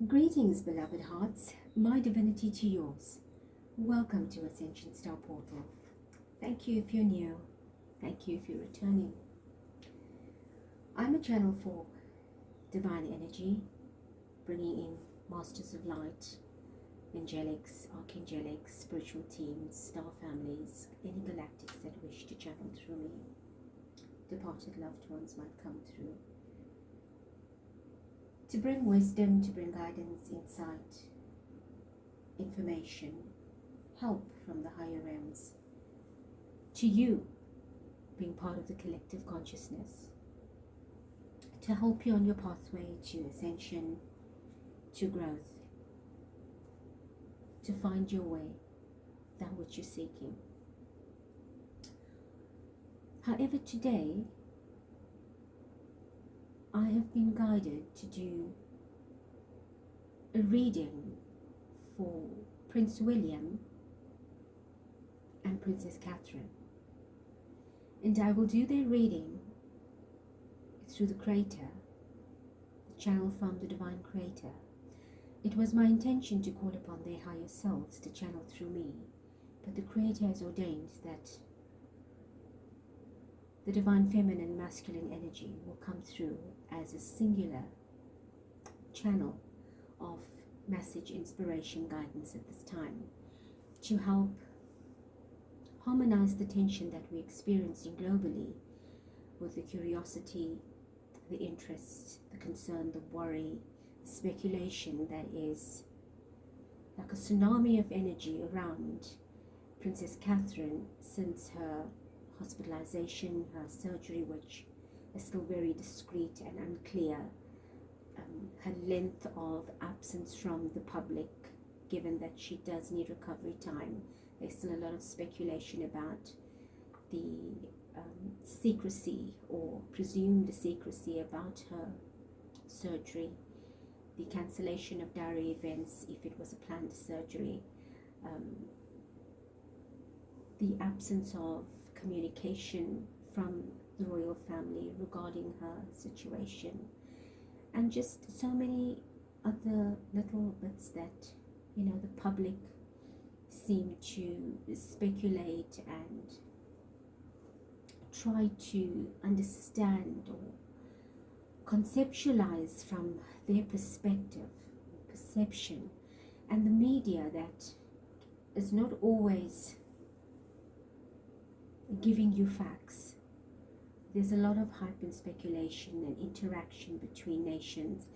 Greetings, beloved hearts, my divinity to yours. Welcome to Ascension Star Portal. Thank you if you're new. Thank you if you're returning. I'm a channel for divine energy, bringing in masters of light, angelics, archangelics, spiritual teams, star families, any galactics that wish to channel through me. Departed loved ones might come through. To bring wisdom, to bring guidance, insight, information, help from the higher realms to you, being part of the collective consciousness, to help you on your pathway to ascension, to growth, to find your way, that which you're seeking. However, today I have been guided to do a reading for Prince William and Princess Catherine. And I will do their reading through the Creator, the channel from the Divine Creator. It was my intention to call upon their higher selves to channel through me, but the Creator has ordained that the divine feminine masculine energy will come through as a singular channel of message, inspiration, guidance at this time to help harmonize the tension that we're experiencing globally with the curiosity, the interest, the concern, the worry, the speculation that is like a tsunami of energy around Princess Catherine since her hospitalization, her surgery, which is still very discreet and unclear, her length of absence from the public, given that she does need recovery time. There's still a lot of speculation about the secrecy or presumed secrecy about her surgery, the cancellation of diary events if it was a planned surgery, the absence of communication from the royal family regarding her situation, and just so many other little bits that, you know, the public seem to speculate and try to understand or conceptualize from their perspective, perception, and the media that is not always giving you facts. There's a lot of hype and speculation and interaction between nations.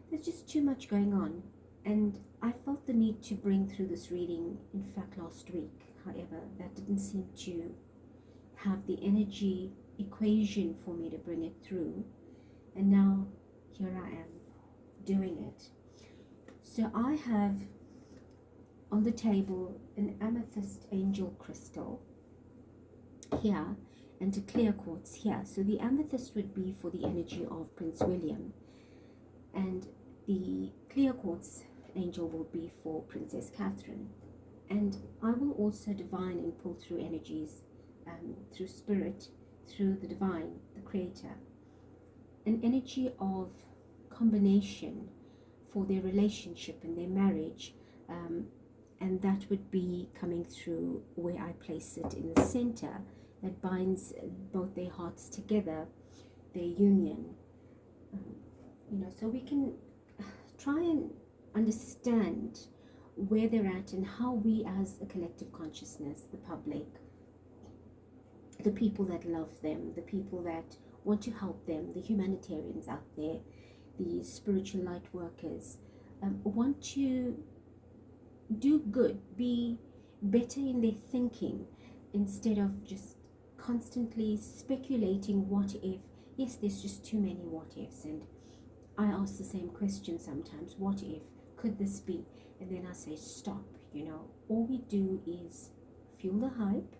There's just too much going on, and I felt the need to bring through this reading, in fact, last week. However, that didn't seem to have the energy equation for me to bring it through, and now here I am doing it. So I have on the table an amethyst angel crystal here and a clear quartz here. So the amethyst would be for the energy of Prince William, and the clear quartz angel will be for Princess Catherine. And I will also divine and pull through energies through spirit, through the divine, the Creator, an energy of combination for their relationship and their marriage, and that would be coming through where I place it in the center, that binds both their hearts together, their union. So we can try and understand where they're at and how we as a collective consciousness, the public, the people that love them, the people that want to help them, the humanitarians out there, the spiritual light workers, want to do good, be better in their thinking, instead of just constantly speculating what if. Yes, there's just too many what ifs, and I ask the same question sometimes, what if, could this be? And then I say stop. All we do is fuel the hype,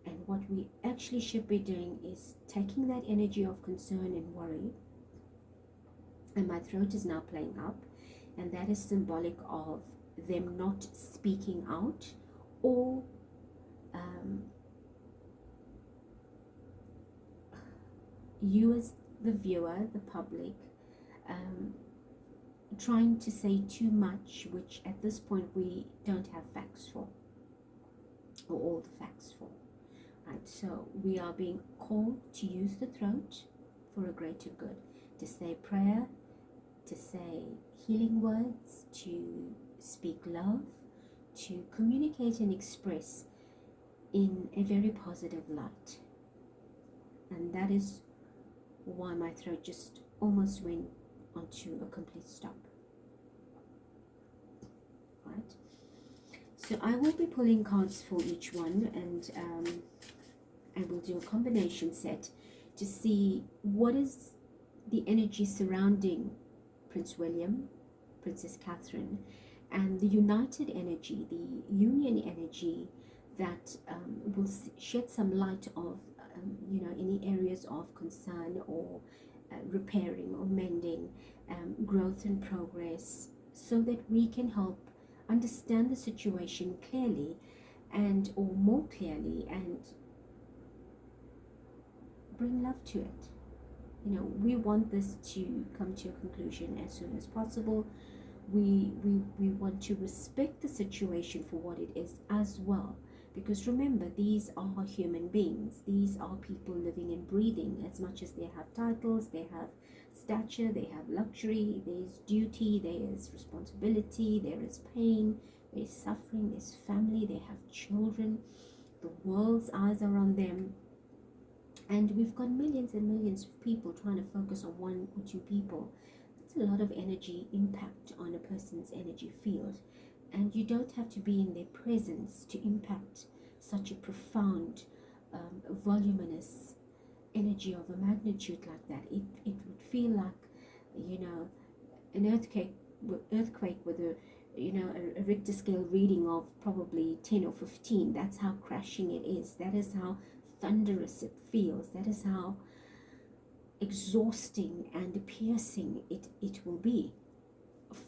and what we actually should be doing is taking that energy of concern and worry, and my throat is now playing up, and that is symbolic of them not speaking out, or you as the viewer, the public, trying to say too much, which at this point we don't have facts for, or all the facts for. Right, so we are being called to use the throat for a greater good, to say prayer, to say healing words, to speak love, to communicate and express in a very positive light. And that is why my throat just almost went onto a complete stop. Right, so I will be pulling cards for each one, and I will do a combination set to see what is the energy surrounding Prince William, Princess Catherine, and the united energy, the union energy that will shed some light of, any areas of concern or repairing or mending, growth and progress, so that we can help understand the situation clearly or more clearly, and bring love to it. We want this to come to a conclusion as soon as possible. We want to respect the situation for what it is as well, because remember, these are human beings. These are people living and breathing. As much as they have titles, they have stature, they have luxury, there is duty, there is responsibility, there is pain, there is suffering, there's family, they have children, the world's eyes are on them. And we've got millions and millions of people trying to focus on one or two people. That's a lot of energy impact on a person's energy field. And you don't have to be in their presence to impact such a profound, voluminous energy of a magnitude like that. It would feel like, an earthquake with a Richter scale reading of probably 10 or 15. That's how crashing it is. That is how thunderous it feels. That is how exhausting and piercing it will be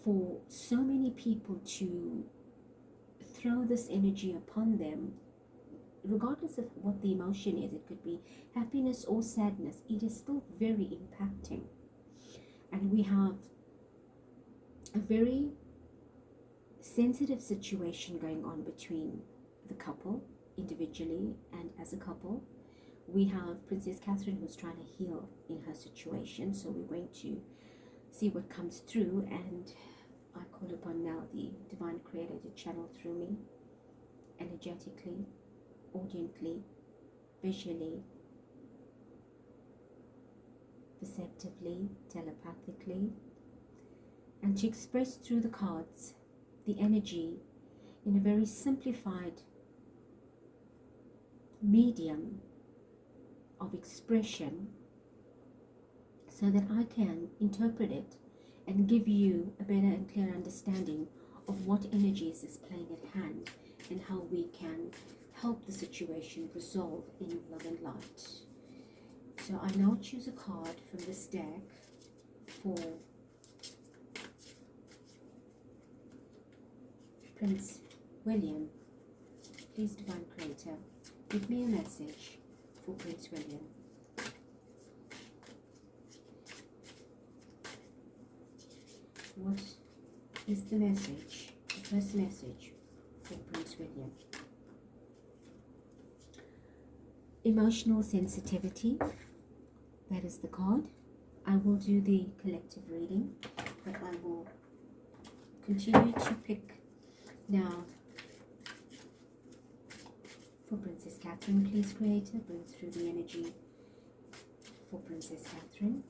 for so many people to throw this energy upon them, regardless of what the emotion is. It could be happiness or sadness. It is still very impacting. And we have a very sensitive situation going on between the couple, individually and as a couple. We have Princess Catherine, who's trying to heal in her situation, so we're going to see what comes through, and I call upon now the Divine Creator to channel through me, energetically, audiently, visually, perceptively, telepathically, and to express through the cards the energy in a very simplified medium of expression, so that I can interpret it and give you a better and clearer understanding of what energies is playing at hand and how we can help the situation resolve in love and light. So I now choose a card from this deck for Prince William. Please, Divine Creator, give me a message for Prince William. What is the message, the first message for Prince William? Emotional sensitivity, that is the card. I will do the collective reading, but I will continue to pick now for Princess Catherine. Please, Creator, bring through the energy for Princess Catherine.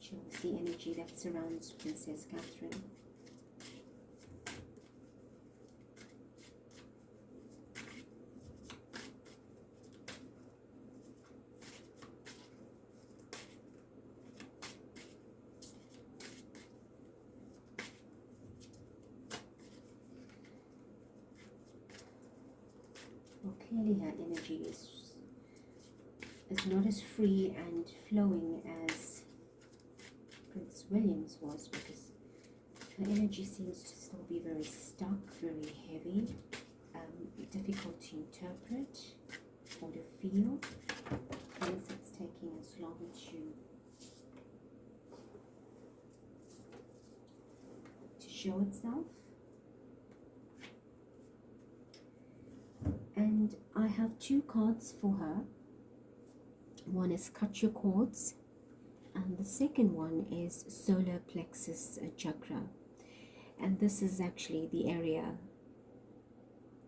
Show us the energy that surrounds Princess Catherine. Well, clearly her energy is not as free and flowing as Prince William's was, because her energy seems to still be very stuck, very heavy, difficult to interpret or to feel. Hence it's taking as long to show itself. And I have two cards for her. One is Cut Your Cords, and the second one is Solar Plexus Chakra. And this is actually the area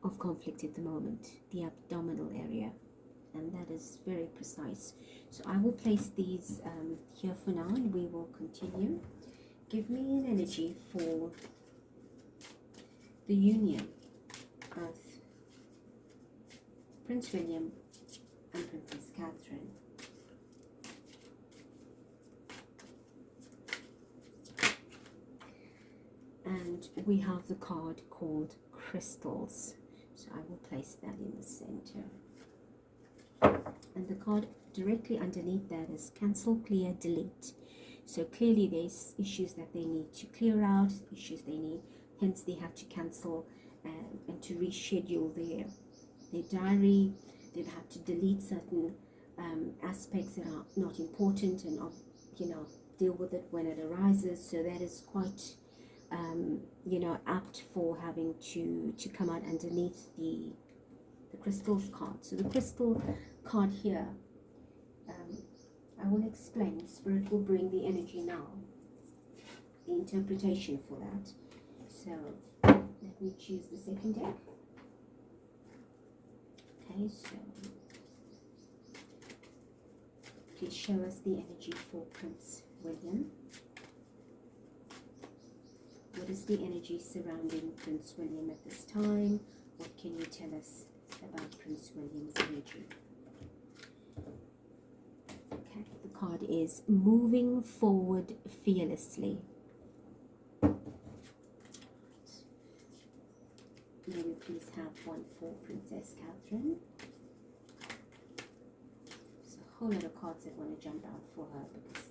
of conflict at the moment, the abdominal area, and that is very precise. So I will place these here for now, and we will continue. Give me an energy for the union of Prince William and Princess Catherine. And we have the card called Crystals. So I will place that in the center. And the card directly underneath that is Cancel, Clear, Delete. So clearly there's issues that they need to clear out, issues they need, hence they have to cancel and to reschedule their diary. They've had to delete certain aspects that are not important and, you know, deal with it when it arises. So that is quite you know, apt for having to come out underneath the crystals card. So the crystal card here, I will explain. Spirit will bring the energy now, the interpretation for that. So let me choose the second deck. Okay, so please show us the energy for Prince William. What is the energy surrounding Prince William at this time? What can you tell us about Prince William's energy? Okay, the card is Moving Forward Fearlessly. May we please have one for Princess Catherine? There's a whole lot of cards that want to jump out for her because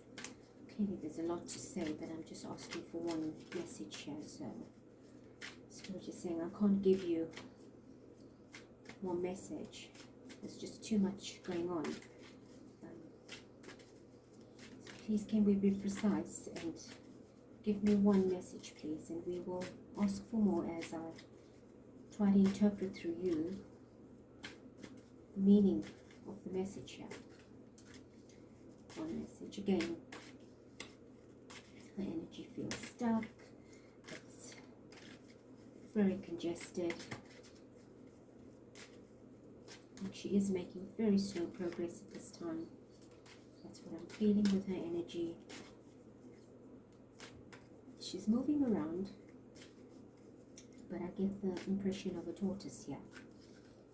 clearly there's a lot to say, but I'm just asking for one message here. So Spirit is saying I can't give you one message. There's just too much going on. So please can we be precise and give me one message, please, and we will ask for more as I try to interpret through you the meaning of the message here. One message again. Her energy feels stuck, it's very congested, and she is making very slow progress at this time. That's what I'm feeling with her energy. She's moving around, but I get the impression of a tortoise here.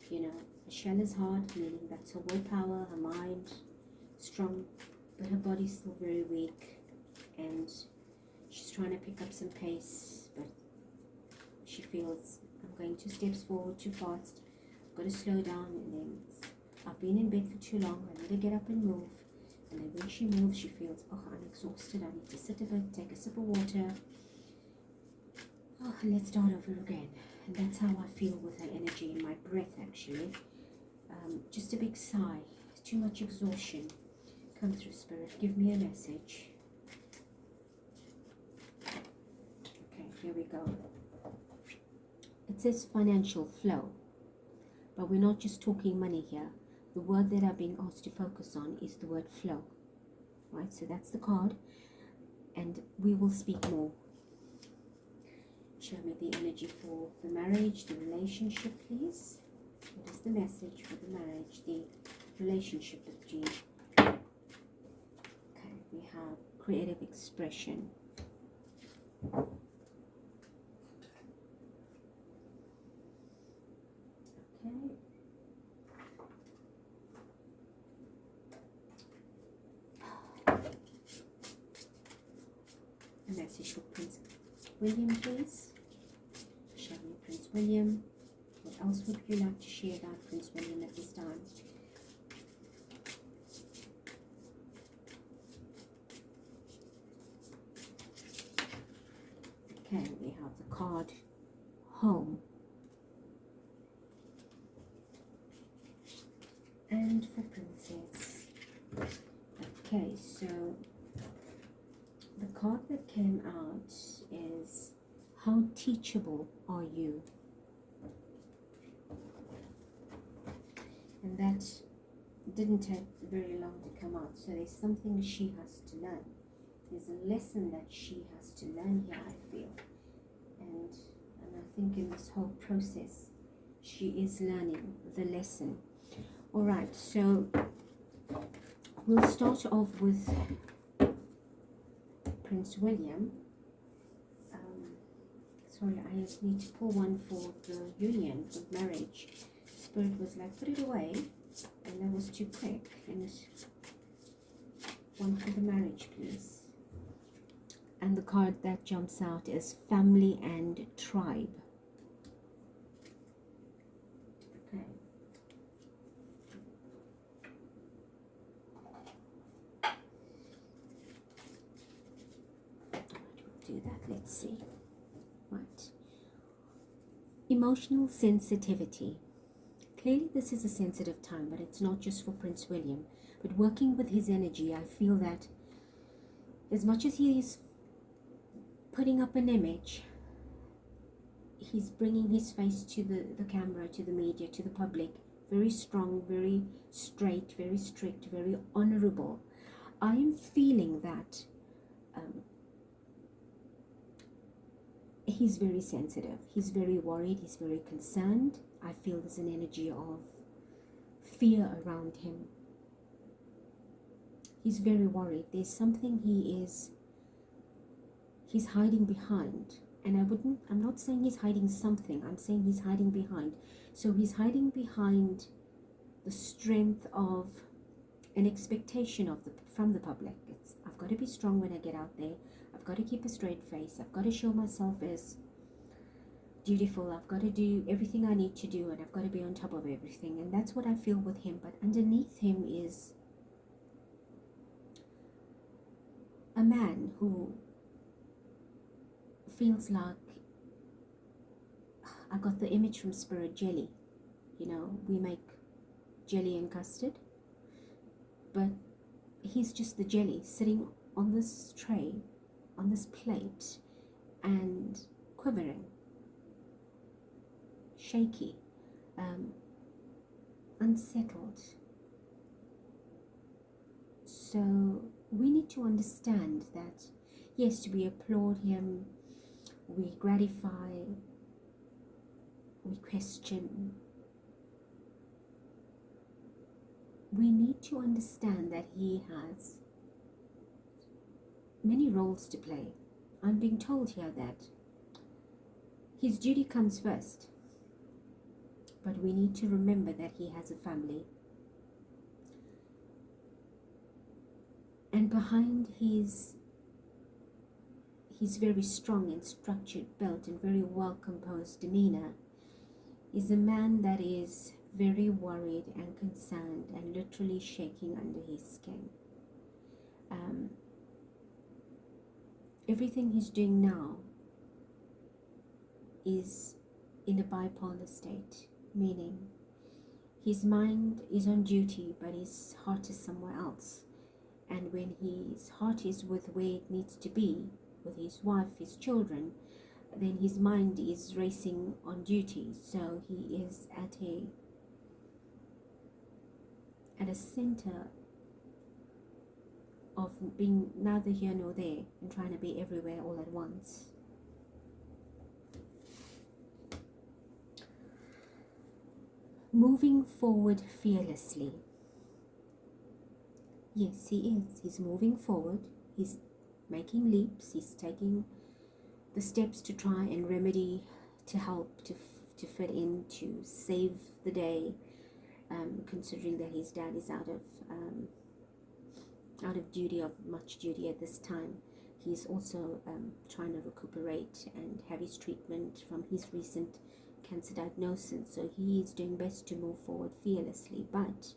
You know, her shell is hard, meaning that's her willpower, her mind, strong, but her body's still very weak. And she's trying to pick up some pace, but she feels I'm going 2 steps forward too fast. I've got to slow down, and then I've been in bed for too long. I need to get up and move. And then when she moves, she feels, oh, I'm exhausted. I need to sit a bit, take a sip of water. Oh, and let's start over again. And that's how I feel with her energy and my breath, actually. Just a big sigh. Too much exhaustion. Come through, Spirit. Give me a message. Here we go. It says financial flow, but we're not just talking money here. The word that I'm being asked to focus on is the word flow. Right, so that's the card, and we will speak more. Show me the energy for the marriage, the relationship, please. What is the message for the marriage, the relationship between? Okay, we have creative expression. Okay. A message for Prince William, please. Show me Prince William. What else would you like to share about Prince William at this time? Okay, we have the card Home. And for Princess. Okay, so the card that came out is How teachable are you? And that didn't take very long to come out. So there's something she has to learn. There's a lesson that she has to learn here, I feel. And I think in this whole process, she is learning the lesson. All right, so we'll start off with Prince William. Sorry, I just need to pull one for the union, for marriage. Spirit was like, put it away, and that was too quick. And one for the marriage, please. And the card that jumps out is family and tribe. Okay. We'll do that. Let's see. Right. Emotional sensitivity. Clearly this is a sensitive time, but it's not just for Prince William. But working with his energy, I feel that as much as he is putting up an image, he's bringing his face to the camera, to the media, to the public. Very strong, very straight, very strict, very honorable. I am feeling that he's very sensitive. He's very worried. He's very concerned. I feel there's an energy of fear around him. He's very worried. There's something he's hiding behind. And I'm not saying he's hiding something. I'm saying he's hiding behind. So he's hiding behind the strength of an expectation from the public. I've got to be strong when I get out there. I've got to keep a straight face. I've got to show myself as dutiful. I've got to do everything I need to do, and I've got to be on top of everything. And that's what I feel with him. But underneath him is a man who feels like, I got the image from Spirit, jelly. You know, we make jelly and custard, but he's just the jelly sitting on this tray, on this plate, and quivering, shaky, unsettled. So we need to understand that, yes, we applaud him, we gratify, we question. We need to understand that he has many roles to play. I'm being told here that his duty comes first, but we need to remember that he has a family. And behind his very strong and structured built and very well composed demeanor is a man that is very worried and concerned and literally shaking under his skin. Everything he's doing now is in a bipolar state, meaning his mind is on duty but his heart is somewhere else. And when his heart is with where it needs to be, with his wife, his children, then his mind is racing on duty. So he is at a center of being neither here nor there and trying to be everywhere all at once. Moving forward fearlessly. Yes, he is. He's moving forward. He's making leaps. He's taking the steps to try and remedy, to help, to fit in, to save the day, considering that his dad is out of duty, of much duty at this time. He's also trying to recuperate and have his treatment from his recent cancer diagnosis. So he is doing best to move forward fearlessly. But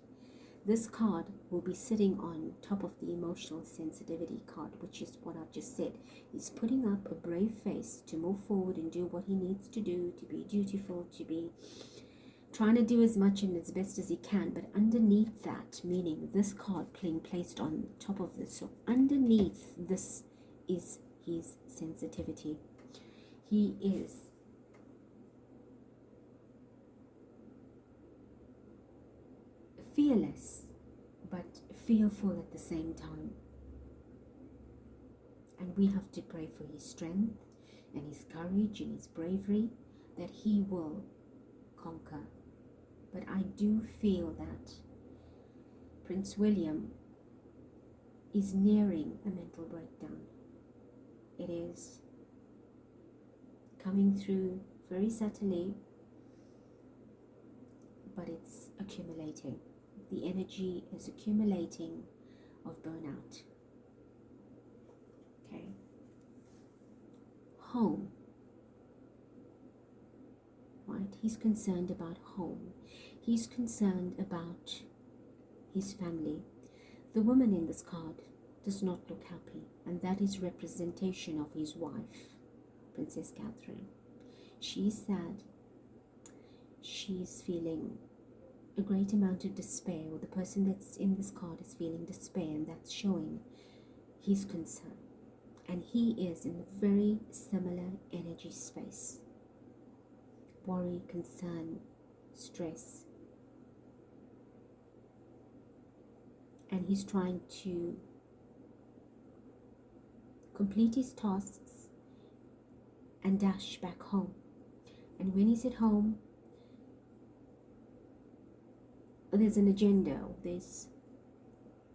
this card will be sitting on top of the emotional sensitivity card, which is what I've just said. He's putting up a brave face to move forward and do what he needs to do, to be dutiful, to be trying to do as much and as best as he can. But underneath that, meaning this card being placed on top of this, so underneath this is his sensitivity. he is fearless but fearful at the same time. And we have to pray for his strength and his courage and his bravery, that he will conquer. But I do feel that Prince William is nearing a mental breakdown. It is coming through very subtly, but it's accumulating. The energy is accumulating of burnout. Okay. Home. Right? He's concerned about home. He's concerned about his family. The woman in this card does not look happy, and that is representation of his wife, Princess Catherine. She's sad. She's feeling a great amount of despair, or the person that's in this card is feeling despair, and that's showing his concern. And he is in a very similar energy space. Worry, concern, stress. And he's trying to complete his tasks and dash back home. And when he's at home, there's an agenda, there's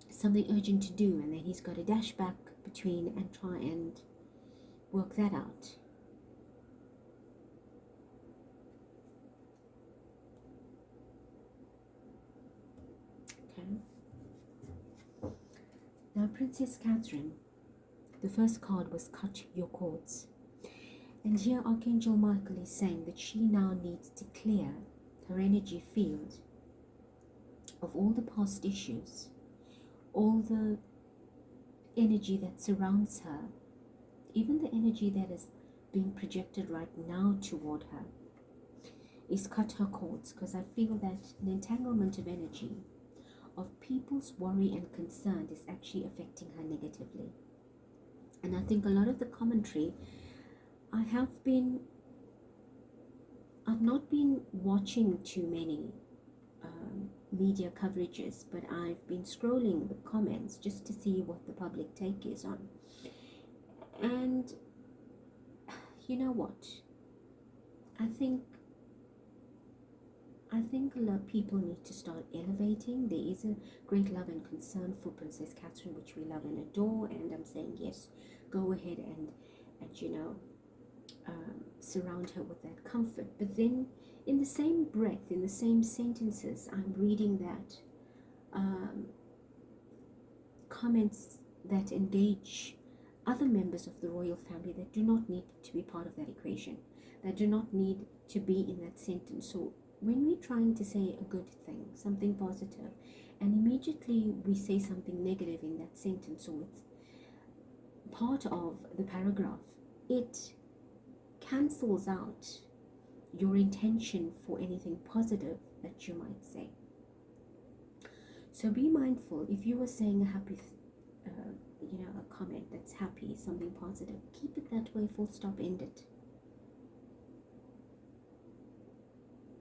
something urgent to do, and then he's got to dash back between and try and work that out. Okay. Now, Princess Catherine, the first card was cut your cords. And here Archangel Michael is saying that she now needs to clear her energy field of all the past issues, all the energy that surrounds her, even the energy that is being projected right now toward her, is cut her cords, because I feel that an entanglement of energy, of people's worry and concern, is actually affecting her negatively. And I think a lot of the commentary, I've not been watching too many media coverages, but I've been scrolling the comments just to see what the public take is on. And you know what? I think a lot of people need to start elevating. There is a great love and concern for Princess Catherine, which we love and adore, and I'm saying yes, go ahead and you know, surround her with that comfort. But then in the same breath, in the same sentences, I'm reading that comments that engage other members of the royal family that do not need to be part of that equation, that do not need to be in that sentence. So when we're trying to say a good thing, something positive, and immediately we say something negative in that sentence, or it's part of the paragraph, it cancels out your intention for anything positive that you might say. So be mindful. If you were saying a happy you know, a comment that's happy, something positive, keep it that way, full stop, end it.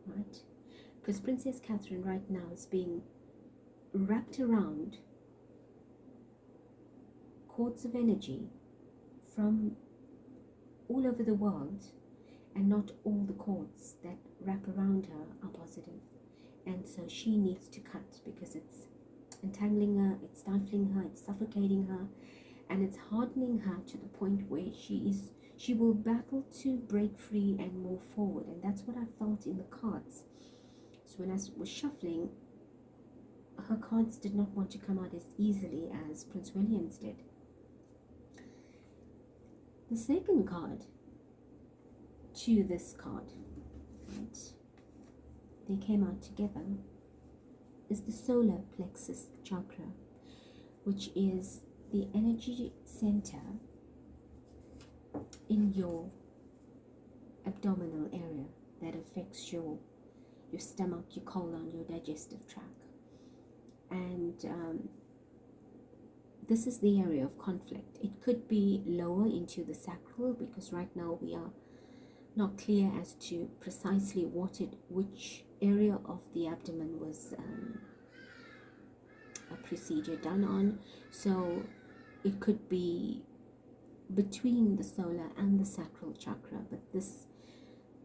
Right? Because Princess Catherine right now is being wrapped around cords of energy from all over the world, and not all the cords that wrap around her are positive. And so she needs to cut, because it's entangling her, it's stifling her, it's suffocating her, and it's hardening her to the point where she will battle to break free and move forward. And that's what I felt in the cards. So when I was shuffling, her cards did not want to come out as easily as Prince William's did. The second card to this card, right, they came out together, is the solar plexus chakra, which is the energy center in your abdominal area that affects your stomach, your colon, your digestive tract. And this is the area of conflict. It could be lower into the sacral, because right now we are not clear as to precisely which area of the abdomen was a procedure done on. So it could be between the solar and the sacral chakra, but this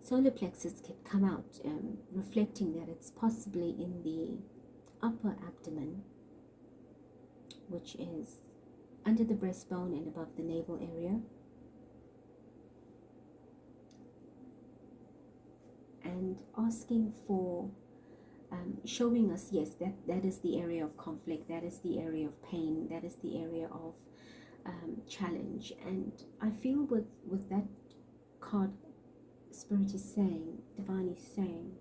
solar plexus can come out, reflecting that it's possibly in the upper abdomen, which is under the breastbone and above the navel area. And asking for, showing us, yes, that is the area of conflict, that is the area of pain, that is the area of challenge. And I feel with that card, Spirit is saying, Divine is saying,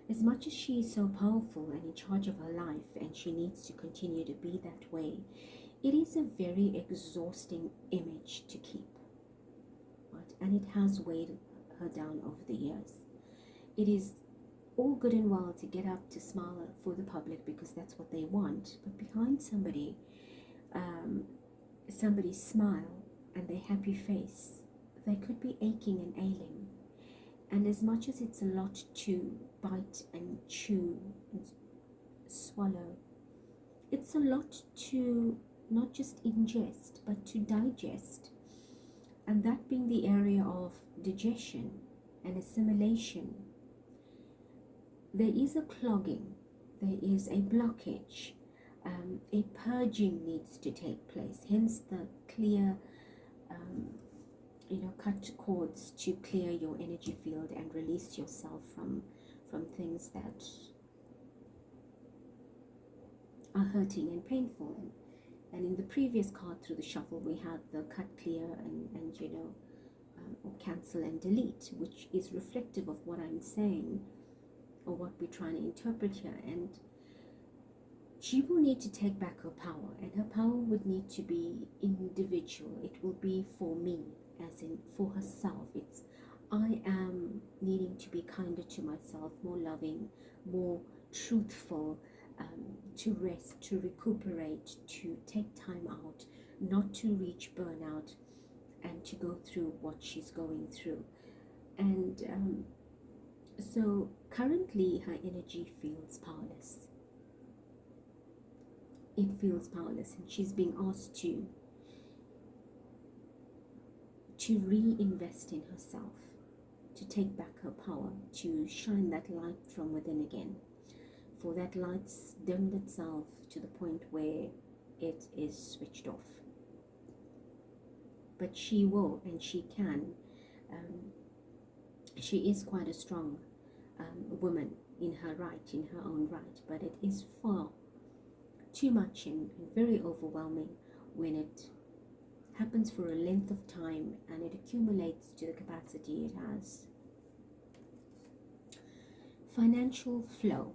as much as she is so powerful and in charge of her life, and she needs to continue to be that way, it is a very exhausting image to keep, right? And it has weighed her down over the years. It is all good and well to get up to smile for the public because that's what they want, but behind somebody's smile and their happy face, they could be aching and ailing. And as much as it's a lot to bite and chew and swallow, it's a lot to not just ingest but to digest. And that being the area of digestion and assimilation, there is a clogging, there is a blockage, a purging needs to take place. Hence the clear, cut cords to clear your energy field and release yourself from things that are hurting and painful. And in the previous card through the shuffle, we had the cut, clear, and or cancel and delete, which is reflective of what I'm saying or what we're trying to interpret here. And she will need to take back her power, and her power would need to be individual. It will be for me, as in for herself. It's I am needing to be kinder to myself, more loving, more truthful, to rest, to recuperate, to take time out, not to reach burnout, and to go through what she's going through. And so currently her energy feels powerless. It feels powerless, and she's being asked to reinvest in herself, to take back her power, to shine that light from within again. For that light's dimmed itself to the point where it is switched off. But she will, and she can. She is quite a strong woman in her right, in her own right, but it is far too much and very overwhelming when it happens for a length of time and it accumulates to the capacity it has. Financial flow,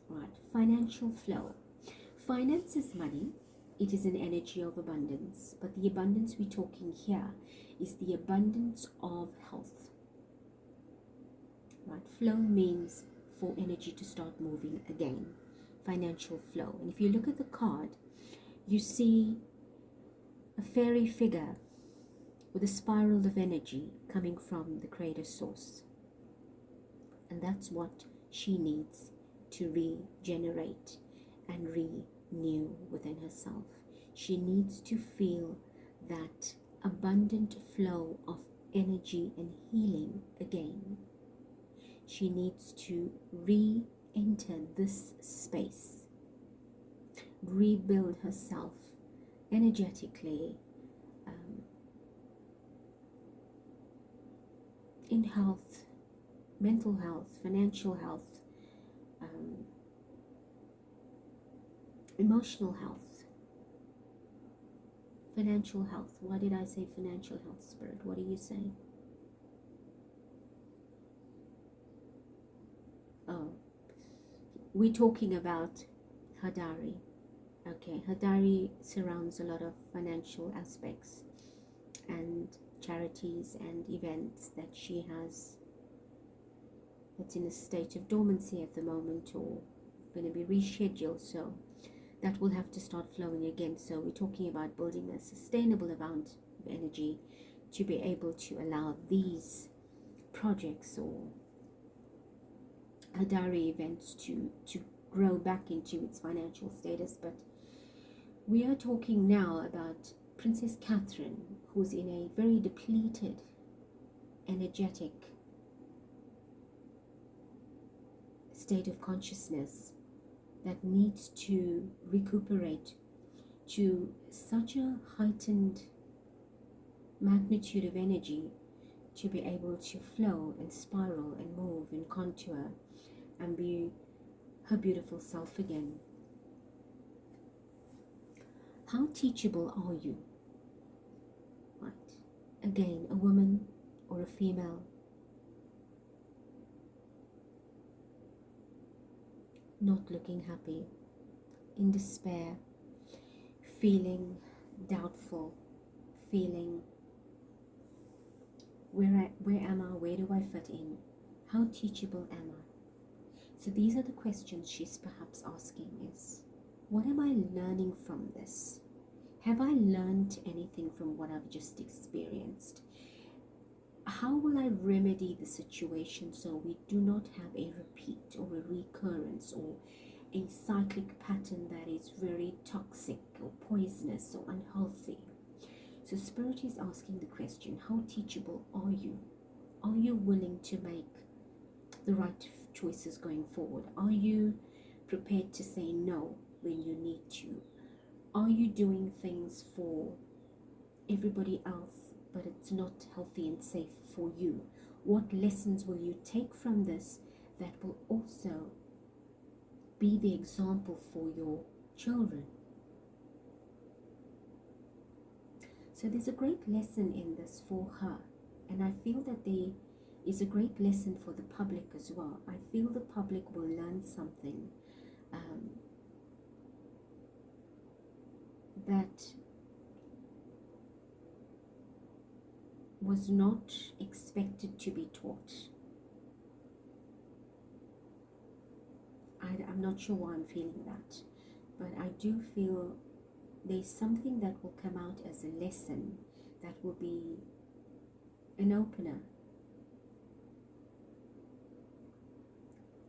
right? Financial flow. Finance is money. It is an energy of abundance, but the abundance we're talking here is the abundance of health, right? Flow means for energy to start moving again. Financial flow. And if you look at the card, you see a fairy figure with a spiral of energy coming from the creator source. And that's what she needs to regenerate and renew within herself. She needs to feel that abundant flow of energy and healing again. She needs to enter this space, rebuild herself energetically, in health, mental health, financial health, emotional health, financial health. Why did I say financial health, Spirit? What are you saying? Oh, we're talking about her diary. Okay, her diary surrounds a lot of financial aspects and charities and events that she has that's in a state of dormancy at the moment or going to be rescheduled, so that will have to start flowing again. So we're talking about building a sustainable amount of energy to be able to allow these projects or diary events to grow back into its financial status. But we are talking now about Princess Catherine, who's in a very depleted, energetic state of consciousness that needs to recuperate to such a heightened magnitude of energy to be able to flow and spiral and move and contour and be her beautiful self again. How teachable are you? Right. Again, a woman or a female. Not looking happy, in despair, feeling doubtful, feeling where am I? Where do I fit in? How teachable am I? So these are the questions she's perhaps asking is, what am I learning from this? Have I learned anything from what I've just experienced? How will I remedy the situation so we do not have a repeat or a recurrence or a cyclic pattern that is very toxic or poisonous or unhealthy? So Spirit is asking the question, how teachable are you? Are you willing to make the right choices going forward? Are you prepared to say no when you need to? Are you doing things for everybody else, but it's not healthy and safe for you? What lessons will you take from this that will also be the example for your children? So there's a great lesson in this for her, and I feel that there is a great lesson for the public as well. I feel the public will learn something that was not expected to be taught. I'm not sure why I'm feeling that, but I do feel there's something that will come out as a lesson that will be an opener.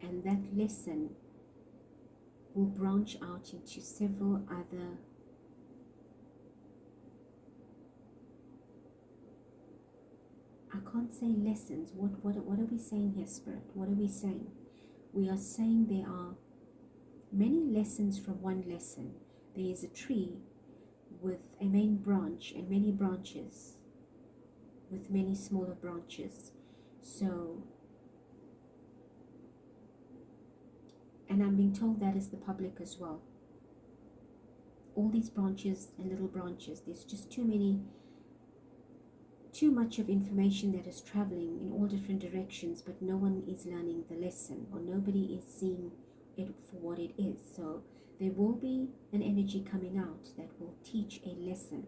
And that lesson will branch out into several other I can't say lessons. What are we saying here, Spirit? What are we saying? We are saying there are many lessons from one lesson. There is a tree with a main branch and many branches with many smaller branches. So, and I'm being told that is the public as well. All these branches and little branches, there's just too much of information that is traveling in all different directions, but no one is learning the lesson, or nobody is seeing it for what it is. So there will be an energy coming out that will teach a lesson.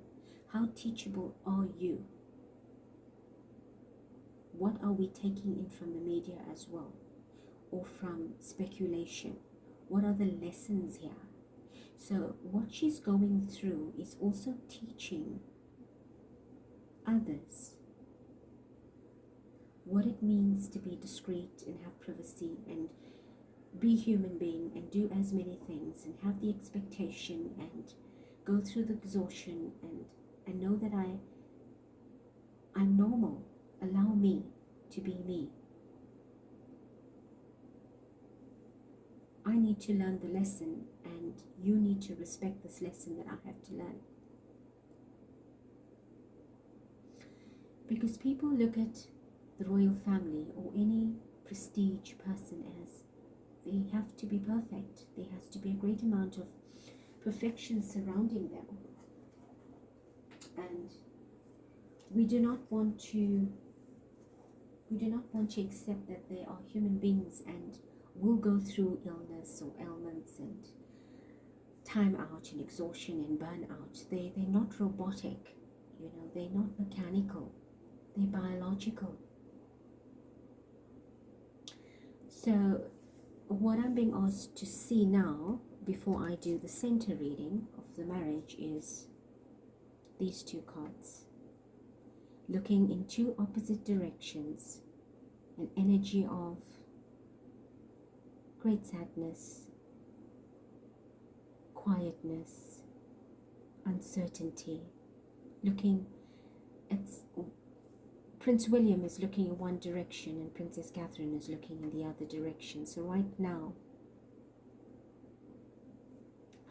How teachable are you? What are we taking in from the media as well, or from speculation? What are the lessons here? So what she's going through is also teaching others what it means to be discreet and have privacy and be human being and do as many things and have the expectation and go through the exhaustion and know that I'm normal. Allow me to be me. I need to learn the lesson, and you need to respect this lesson that I have to learn. Because people look at the royal family or any prestige person as they have to be perfect. There has to be a great amount of perfection surrounding them. And we do not want to accept that they are human beings and will go through illness or ailments and time out and exhaustion and burnout. They're not robotic, they're not mechanical. They're biological. So what I'm being asked to see now, before I do the center reading of the marriage, is these two cards. looking in two opposite directions, an energy of great sadness, quietness, uncertainty. Looking at Prince William is looking in one direction and Princess Catherine is looking in the other direction. So right now,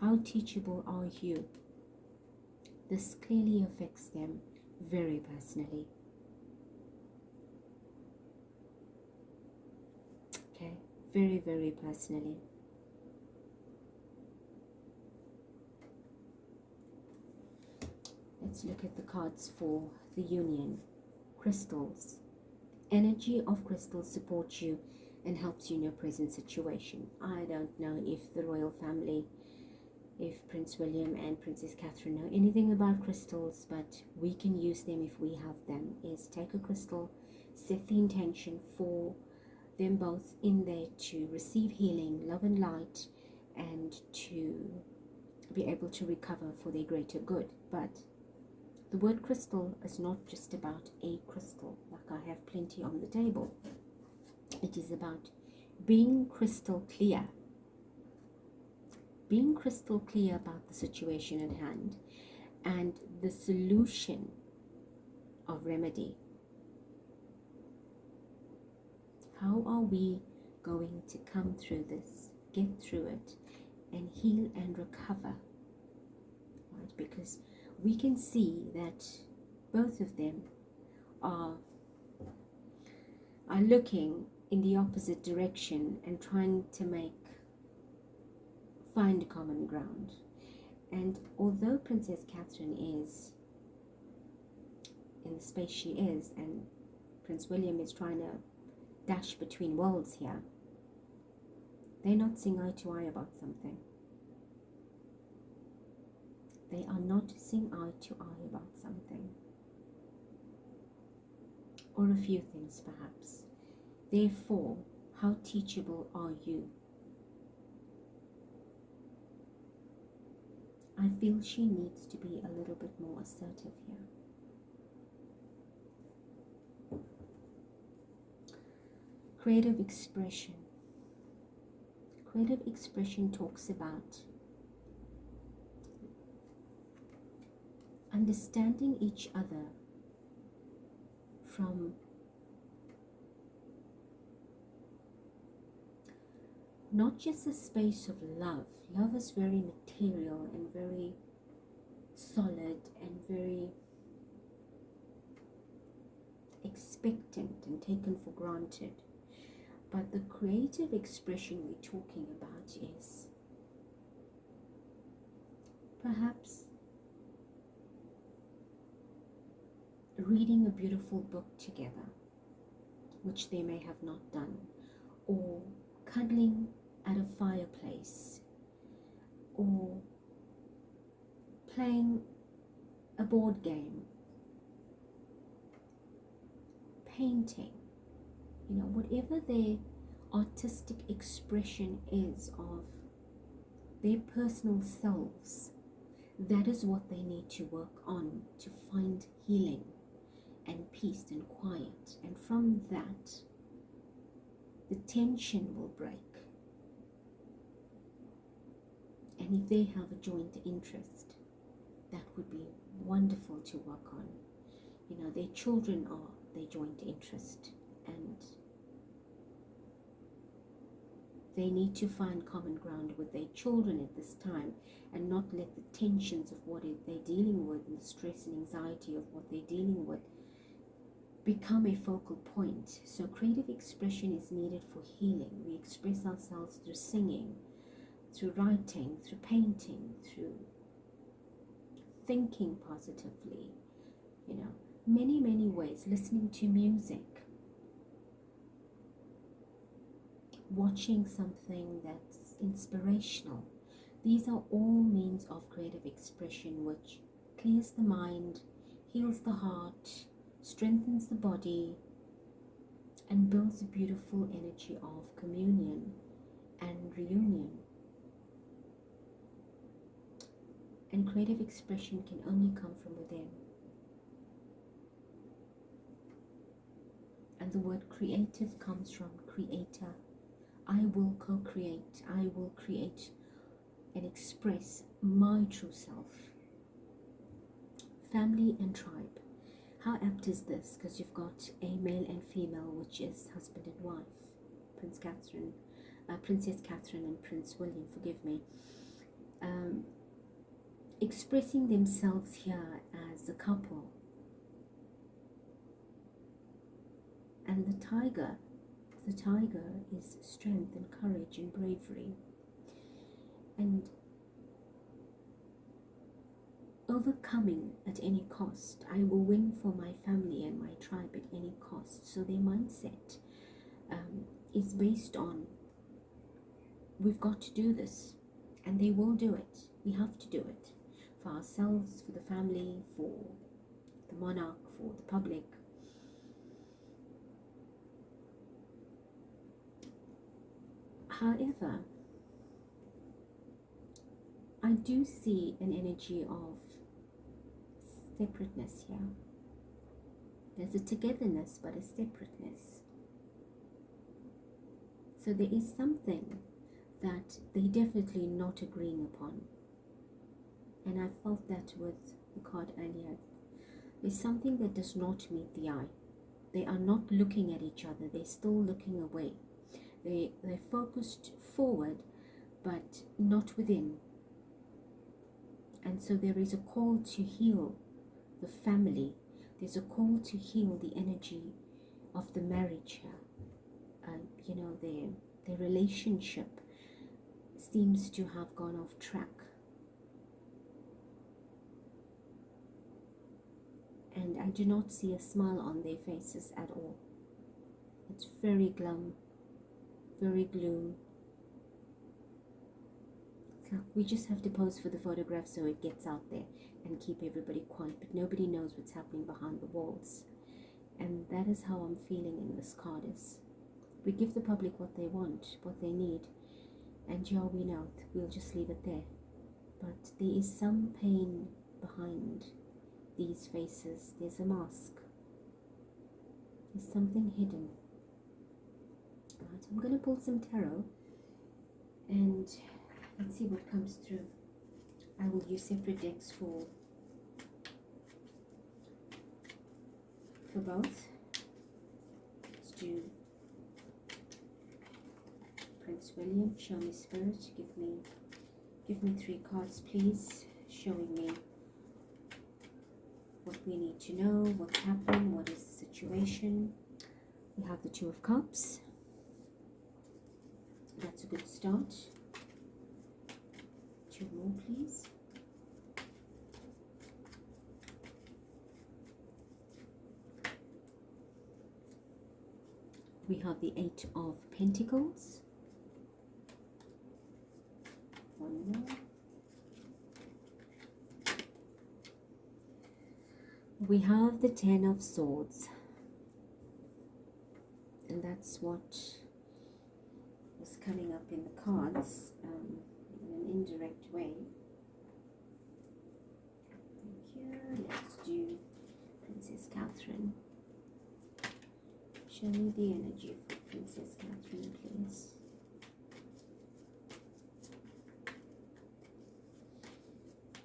how teachable are you? This clearly affects them very personally. Okay, very, very personally. Let's look at the cards for the union. Crystals. Energy of crystals supports you and helps you in your present situation. I don't know if the royal family, if Prince William and Princess Catherine know anything about crystals, but we can use them if we have them. Is take a crystal, set the intention for them both in there to receive healing, love and light, and to be able to recover for their greater good. But the word crystal is not just about a crystal, like I have plenty on the table. It is about being crystal clear. Being crystal clear about the situation at hand and the solution of remedy. How are we going to come through this, get through it, and heal and recover? Right? Because we can see that both of them are looking in the opposite direction and trying to find common ground. And although Princess Catherine is in the space she is, and Prince William is trying to dash between worlds here, they're not seeing eye to eye about something. They are not seeing eye to eye about something. Or a few things perhaps. Therefore, how teachable are you? I feel she needs to be a little bit more assertive here. Creative expression. Creative expression talks about understanding each other from not just a space of love. Love is very material and very solid and very expectant and taken for granted. But the creative expression we're talking about is perhaps reading a beautiful book together, which they may have not done, or cuddling at a fireplace, or playing a board game, painting, whatever their artistic expression is of their personal selves, that is what they need to work on to find healing and peace and quiet. And from that, the tension will break. And if they have a joint interest, that would be wonderful to work on. Their children are their joint interest, and they need to find common ground with their children at this time and not let the tensions of what they're dealing with and the stress and anxiety of what they're dealing with become a focal point. So creative expression is needed for healing. We express ourselves through singing, through writing, through painting, through thinking positively, many ways, listening to music, watching something that's inspirational. These are all means of creative expression which clears the mind, heals the heart, strengthens the body, and builds a beautiful energy of communion and reunion. And creative expression can only come from within. And the word creative comes from creator. I will co-create. I will create and express my true self. Family and tribe. How apt is this? Because you've got a male and female, which is husband and wife. Princess Catherine and Prince William, forgive me. Expressing themselves here as a couple. And the tiger is strength and courage and bravery. And overcoming at any cost. I will win for my family and my tribe at any cost. So their mindset is based on, we've got to do this, and they will do it. We have to do it for ourselves, for the family, for the monarch, for the public. However, I do see an energy of separateness here. There's a togetherness, but a separateness. So there is something that they definitely not agreeing upon. And I felt that with the card earlier. There's something that does not meet the eye. They are not looking at each other. They're still looking away. They're focused forward, but not within. And so there is a call to heal the family. There's a call to heal the energy of the marriage here. You know, their relationship seems to have gone off track. And I do not see a smile on their faces at all. It's very glum, very gloom. It's like we just have to pose for the photograph so it gets out there and keep everybody quiet, but nobody knows what's happening behind the walls. And that is how I'm feeling in this card. Is we give the public what they want, what they need, and yeah, we know we'll just leave it there. But there is some pain behind these faces. There's a mask. There's something hidden. Right, I'm going to pull some tarot and let's see what comes through. I will use separate decks for both. Let's do Prince William. Show me spirit. Give me 3 cards, please, showing me what we need to know, what's happening, what is the situation. We have the 2 of Cups. That's a good start. 2 more, please. We have the 8 of Pentacles. 1 more. We have the 10 of Swords. And that's what was coming up in the cards in an indirect way. Thank you. Let's do Princess Catherine. Show me the energy for Princess Catherine, please.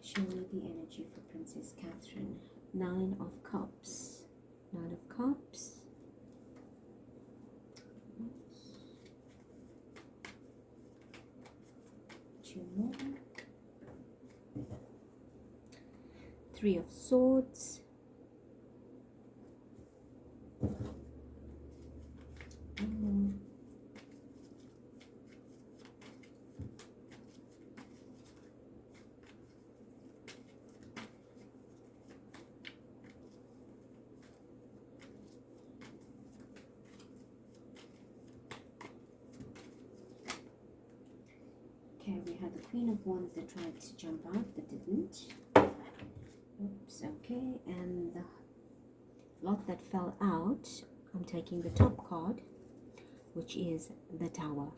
Show me the energy for Princess Catherine. 9 of Cups. 9 of Cups. Two more. 3 of Swords. Okay, we had the Queen of Wands that tried to jump out but didn't. Oops, okay, and the lot that fell out, I'm taking the top card, which is the Tower.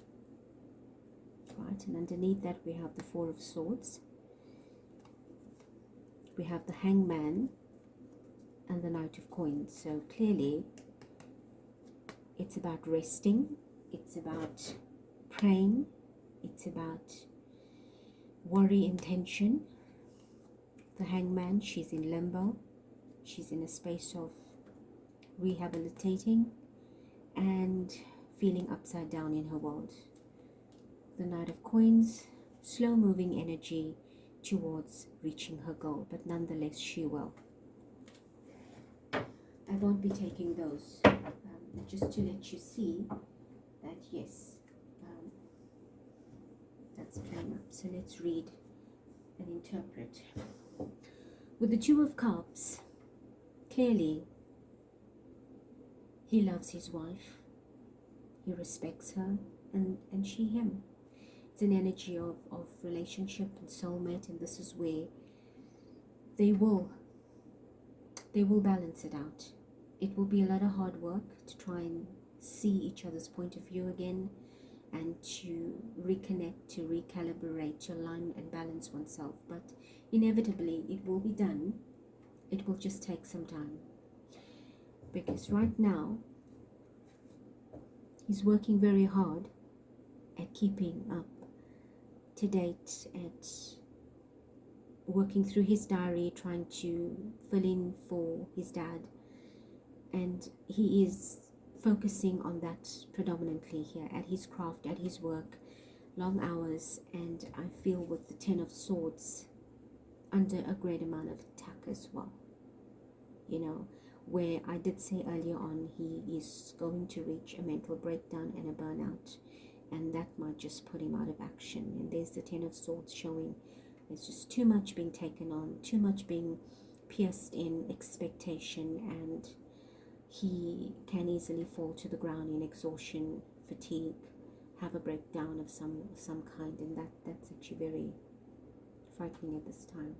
Right, and underneath that we have the 4 of Swords. We have the Hangman and the Knight of Coins. So clearly It's about resting. It's about praying. It's about worry and tension. The Hangman, she's in limbo. She's in a space of rehabilitating and feeling upside down in her world. The Knight of Coins, slow moving energy towards reaching her goal, but nonetheless she will. I won't be taking those, just to let you see that yes, that's playing up. So let's read and interpret. With the Two of Cups, clearly he loves his wife, he respects her, and she him. It's an energy of relationship and soulmate, and this is where they will balance it out. It will be a lot of hard work to try and see each other's point of view again, and to reconnect, to recalibrate, to align and balance oneself. But inevitably it will be done. It will just take some time, because right now he's working very hard at keeping up to date, at working through his diary, trying to fill in for his dad, and he is focusing on that predominantly here, at his craft, at his work, long hours. And I feel with the Ten of Swords, under a great amount of attack as well, you know, where I did say earlier on he is going to reach a mental breakdown and a burnout, and that might just put him out of action. And there's the Ten of Swords showing there's just too much being taken on, too much being pierced in expectation, and he can easily fall to the ground in exhaustion, fatigue, have a breakdown of some kind, and that's actually very frightening at this time.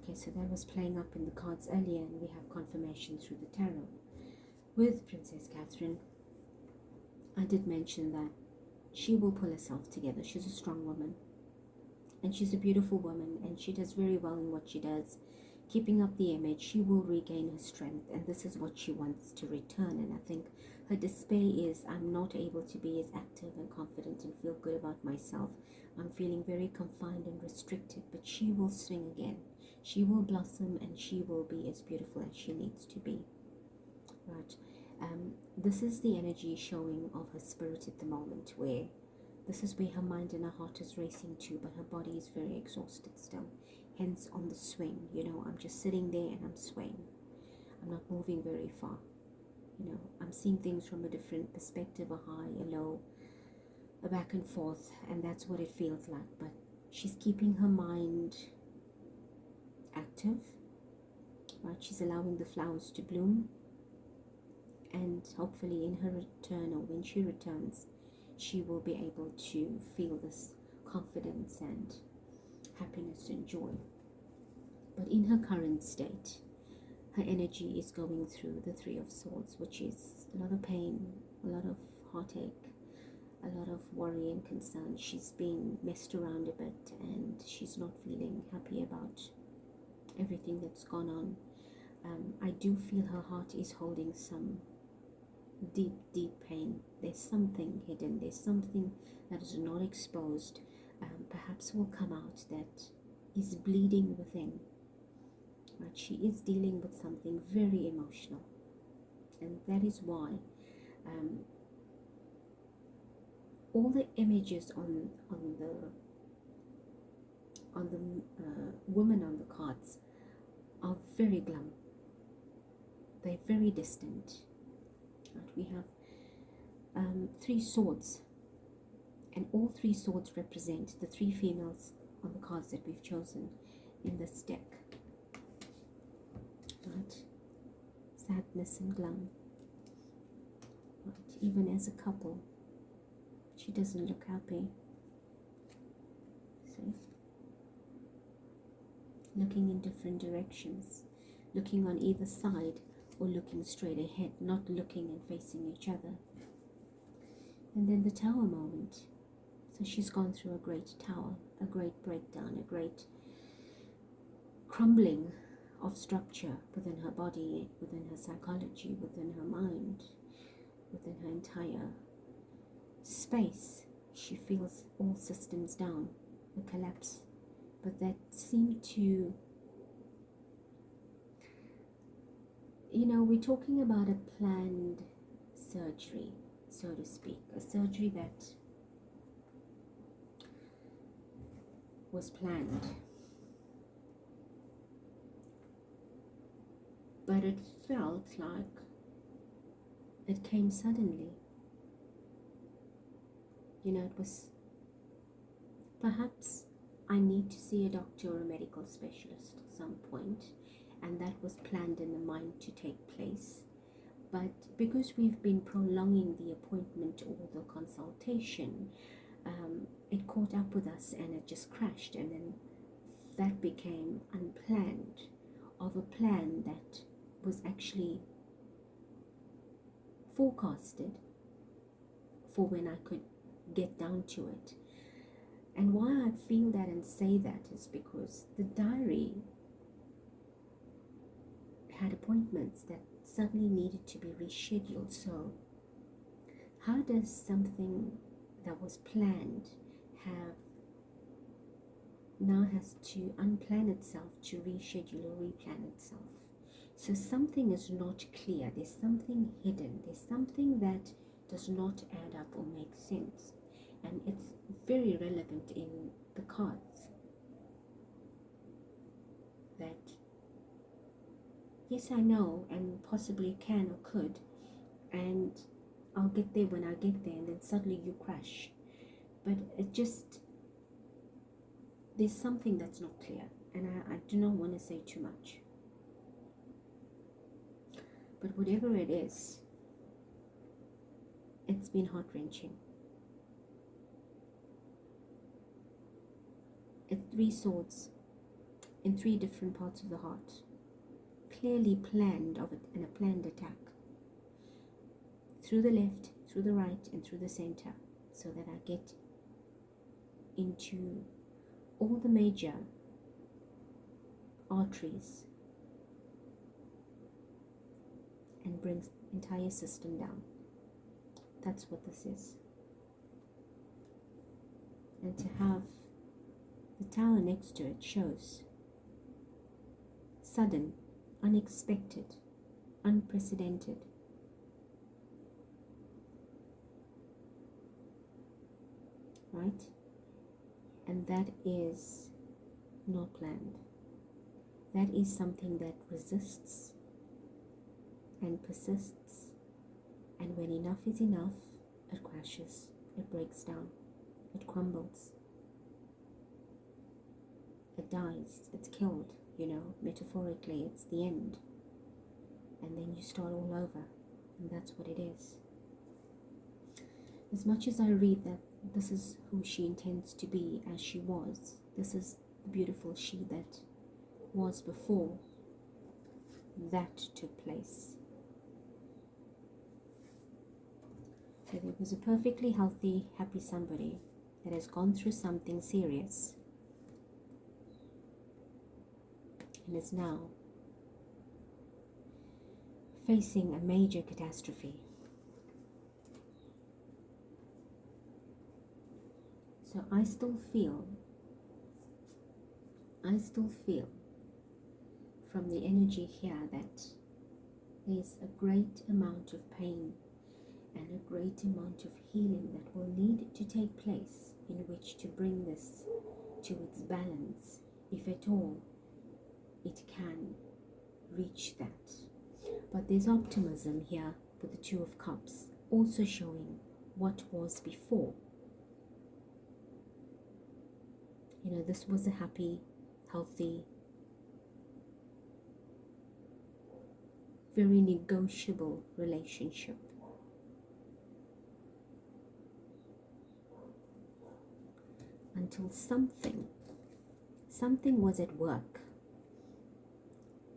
Okay, so that was playing up in the cards earlier, and we have confirmation through the tarot. With Princess Catherine, I did mention that she will pull herself together. She's a strong woman, and she's a beautiful woman, and she does very well in what she does. Keeping up the image, she will regain her strength, and this is what she wants to return. And I think her despair is, I'm not able to be as active and confident and feel good about myself. I'm feeling very confined and restricted, but she will swing again. She will blossom, and she will be as beautiful as she needs to be. Right. This is the energy showing of her spirit at the moment, where this is where her mind and her heart is racing to, but her body is very exhausted still. Hence on the swing, you know, I'm just sitting there and I'm swaying. I'm not moving very far. You know, I'm seeing things from a different perspective, a high, a low, a back and forth, and that's what it feels like. But she's keeping her mind active, right? She's allowing the flowers to bloom, and hopefully in her return, or when she returns, she will be able to feel this confidence and happiness and joy. But in her current state, her energy is going through the Three of Swords, which is a lot of pain, a lot of heartache, a lot of worry and concern. She's been messed around a bit, and she's not feeling happy about everything that's gone on. I do feel her heart is holding some deep pain. There's something hidden, there's something that is not exposed, perhaps will come out, that is bleeding within. Right? She is dealing with something very emotional, and that is why all the images on the woman on the cards are very glum. They're very distant. Right? We have 3 swords, and all 3 swords represent the 3 females on the cards that we've chosen in this deck. Right? Sadness and glum. Right? Even as a couple, she doesn't look happy. See? Looking in different directions, looking on either side, or looking straight ahead, not looking and facing each other. And then the Tower moment. So she's gone through a great tower, a great breakdown, a great crumbling of structure within her body, within her psychology, within her mind, within her entire space. She feels all systems down, a collapse. But that seemed to, we're talking about a planned surgery, so to speak, a surgery that was planned. But it felt like it came suddenly. It was, perhaps I need to see a doctor or a medical specialist at some point, and that was planned in the mind to take place. But because we've been prolonging the appointment or the consultation, it caught up with us and it just crashed, and then that became unplanned of a plan that was actually forecasted for when I could get down to it. And why I feel that and say that is because the diary had appointments that suddenly needed to be rescheduled. So how does something that was planned has to unplan itself to reschedule or replan itself? So something is not clear. There's something hidden. There's something that does not add up or make sense. And it's very relevant in the cards. That, yes, I know, and possibly can or could, and I'll get there when I get there, and then suddenly you crash. But it just, there's something that's not clear, and I do not want to say too much. But whatever it is, it's been heart-wrenching. It's 3 swords in 3 different parts of the heart, clearly planned of it, in a planned attack, through the left, through the right, and through the center, so that I get into all the major arteries and brings the entire system down. That's what this is. And to have the tower next to it shows sudden, unexpected, unprecedented. Right? And that is not planned. That is something that resists and persists. And when enough is enough, it crashes, it breaks down, it crumbles. It dies, it's killed, metaphorically, it's the end. And then you start all over, and that's what it is. As much as I read that this is who she intends to be as she was, this is the beautiful she that was before that took place. So there was a perfectly healthy, happy somebody that has gone through something serious and is now facing a major catastrophe. So I still feel from the energy here that there's a great amount of pain and a great amount of healing that will need to take place in which to bring this to its balance, if at all it can reach that. But there's optimism here with the 2 of Cups, also showing what was before. This was a happy, healthy, very negotiable relationship. Until something was at work.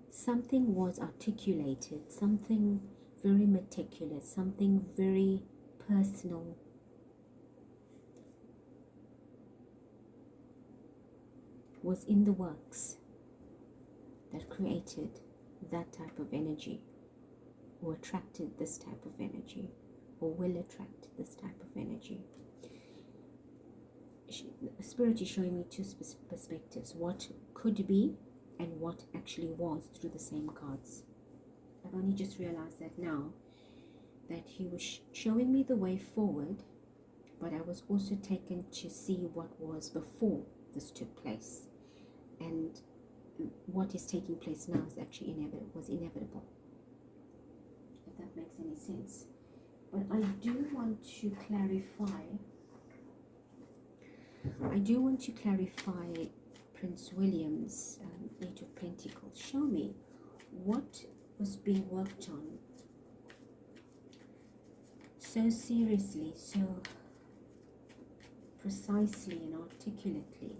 Something was articulated, something very meticulous, something very personal. Was in the works that that created that type of energy, or attracted this type of energy, or will attract this type of energy. Spirit is showing me two perspectives, what could be and what actually was, through the same cards. I've only just realized that now, that he was showing me the way forward, but I was also taken to see what was before this took place, and what is taking place now is actually inevitable, if that makes any sense. But I do want to clarify Prince William's Eight of Pentacles. Show me what was being worked on so seriously, so precisely and articulately,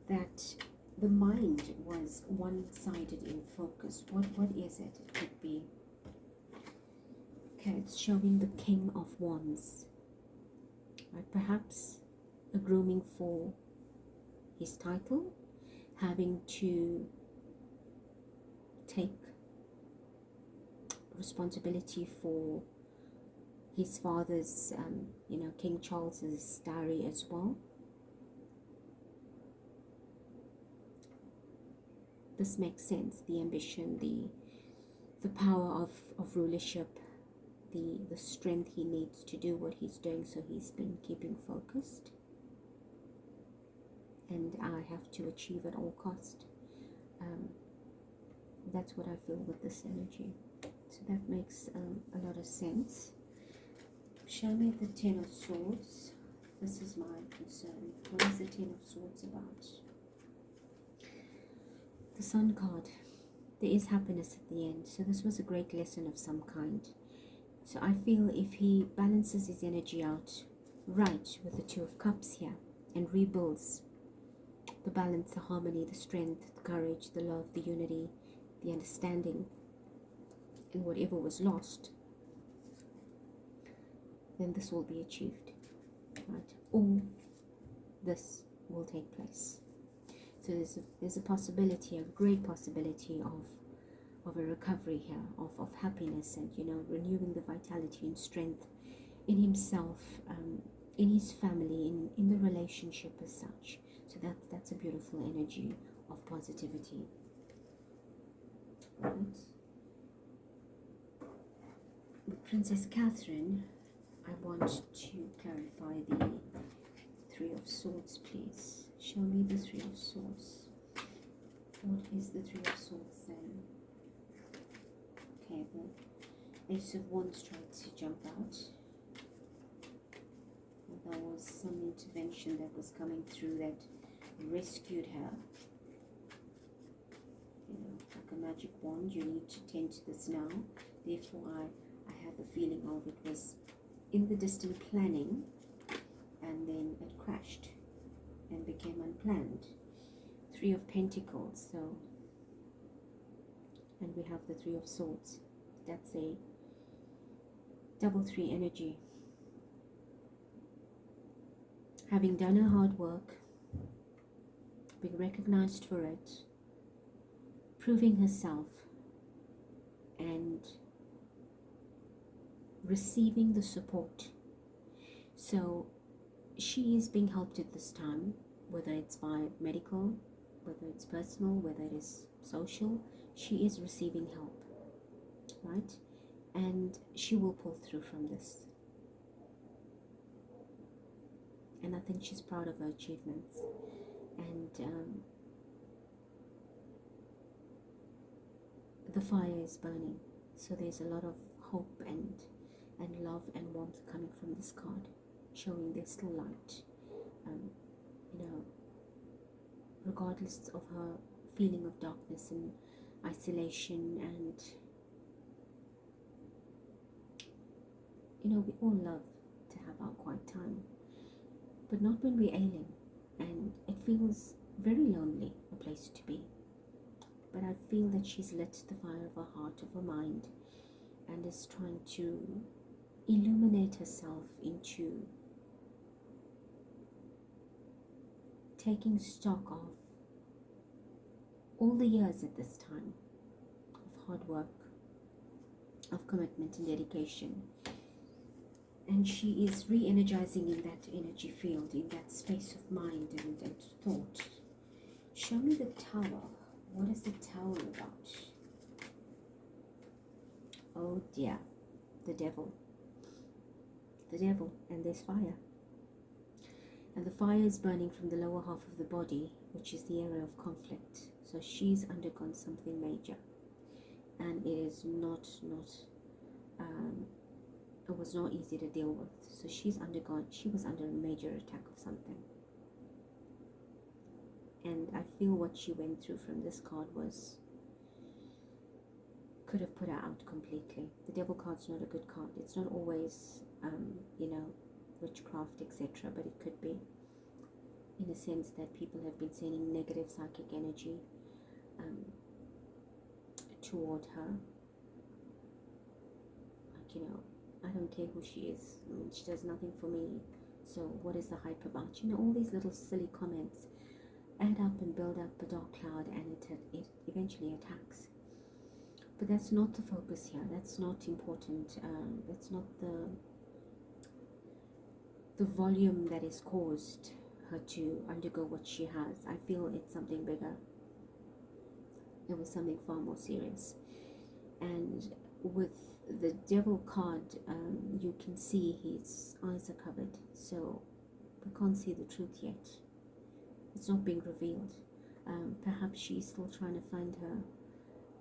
that the mind was one-sided in focus. What is it? It could be, okay, it's showing the King of Wands, right? Perhaps a grooming for his title, having to take responsibility for his father's, King Charles's diary as well. This makes sense. The ambition, the power of rulership, the strength he needs to do what he's doing, so he's been keeping focused. And I have to achieve at all cost. That's what I feel with this energy. So that makes a lot of sense. Show me the Ten of Swords. This is my concern. What is the Ten of Swords about? The Sun card. There is happiness at the end. So this was a great lesson of some kind. So I feel if he balances his energy out right with the Two of Cups here, and rebuilds the balance, the harmony, the strength, the courage, the love, the unity, the understanding, and whatever was lost, then this will be achieved, right? All this will take place. So there's a possibility, a great possibility of a recovery here, of happiness, and renewing the vitality and strength in himself, in his family, in the relationship as such. So that's a beautiful energy of positivity, right? With Princess Catherine, I want to clarify the Three of Swords, please. Show me the Three of Swords. What is the Three of Swords then? Okay, the Ace of Wands tried to jump out. There was some intervention that was coming through that rescued her. Like a magic wand, you need to tend to this now. Therefore, I had the feeling of it was in the distant planning, and then it crashed and became unplanned. Three of Pentacles, so, and we have the Three of Swords. That's a double three energy. Having done her hard work, being recognized for it, proving herself, and receiving the support. So she is being helped at this time, whether it's by medical, whether it's personal, whether it is social. She is receiving help, right? And she will pull through from this. And I think she's proud of her achievements. And the fire is burning. So there's a lot of hope and love and warmth coming from this card, showing there's still light. Regardless of her feeling of darkness and isolation, and we all love to have our quiet time, but not when we're ailing, and it feels very lonely, a place to be. But I feel that she's lit the fire of her heart, of her mind, and is trying to illuminate herself into taking stock of all the years at this time of hard work, of commitment and dedication. And she is re-energizing in that energy field, in that space of mind and thought. Show me the tower. What is the tower about? Oh dear, the devil. The devil, and there's fire. And the fire is burning from the lower half of the body, which is the area of conflict. So she's undergone something major. And it is it was not easy to deal with. So she was under a major attack of something. And I feel what she went through from this card could have put her out completely. The devil card's not a good card. It's not always, witchcraft, etc. But it could be, in a sense that people have been sending negative psychic energy toward her. I don't care who she is. She does nothing for me. So what is the hype about? All these little silly comments add up and build up a dark cloud, and it eventually attacks. But that's not the focus here. That's not important. That's not the volume that has caused her to undergo what she has. I feel it's something bigger. It was something far more serious. And with the devil card, you can see his eyes are covered, so we can't see the truth yet. It's not being revealed. Perhaps she's still trying to find her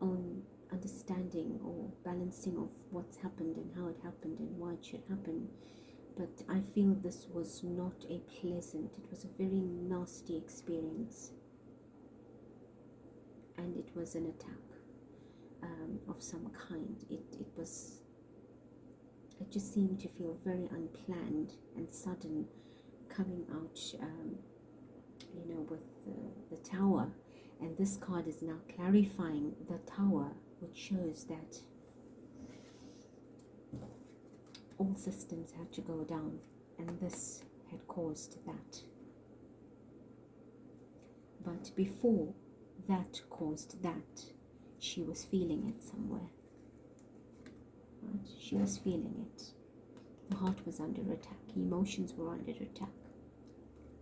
own understanding or balancing of what's happened and how it happened and why it should happen. But I feel this was not a pleasant, it was a very nasty experience, and it was an attack of some kind. It just seemed to feel very unplanned and sudden, coming out with the tower. And this card is now clarifying the tower, which shows that all systems had to go down, and this had caused that. But before that caused that, she was feeling it somewhere. Right? She was feeling it. The heart was under attack. Emotions were under attack.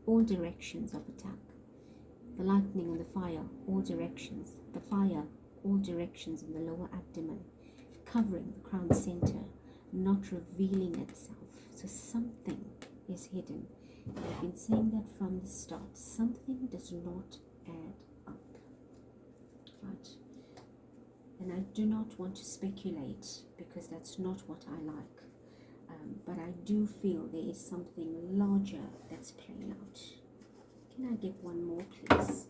All directions of attack. The lightning and the fire, all directions. The fire, all directions in the lower abdomen, covering the crown center, not revealing itself. So something is hidden. I've been saying that from the start. Something does not add up. Right? And I do not want to speculate, because that's not what I like. But I do feel there is something larger that's playing out. Can I get one more, please?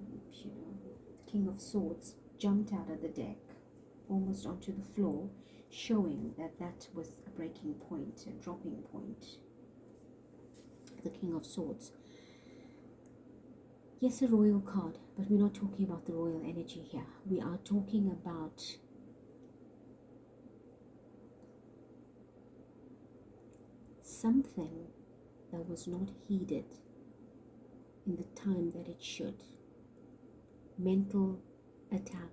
The King of Swords jumped out of the deck, almost onto the floor, showing that that was a breaking point, a dropping point. The King of Swords. Yes, a royal card, but we're not talking about the royal energy here. We are talking about something that was not heeded in the time that it should. Mental attack,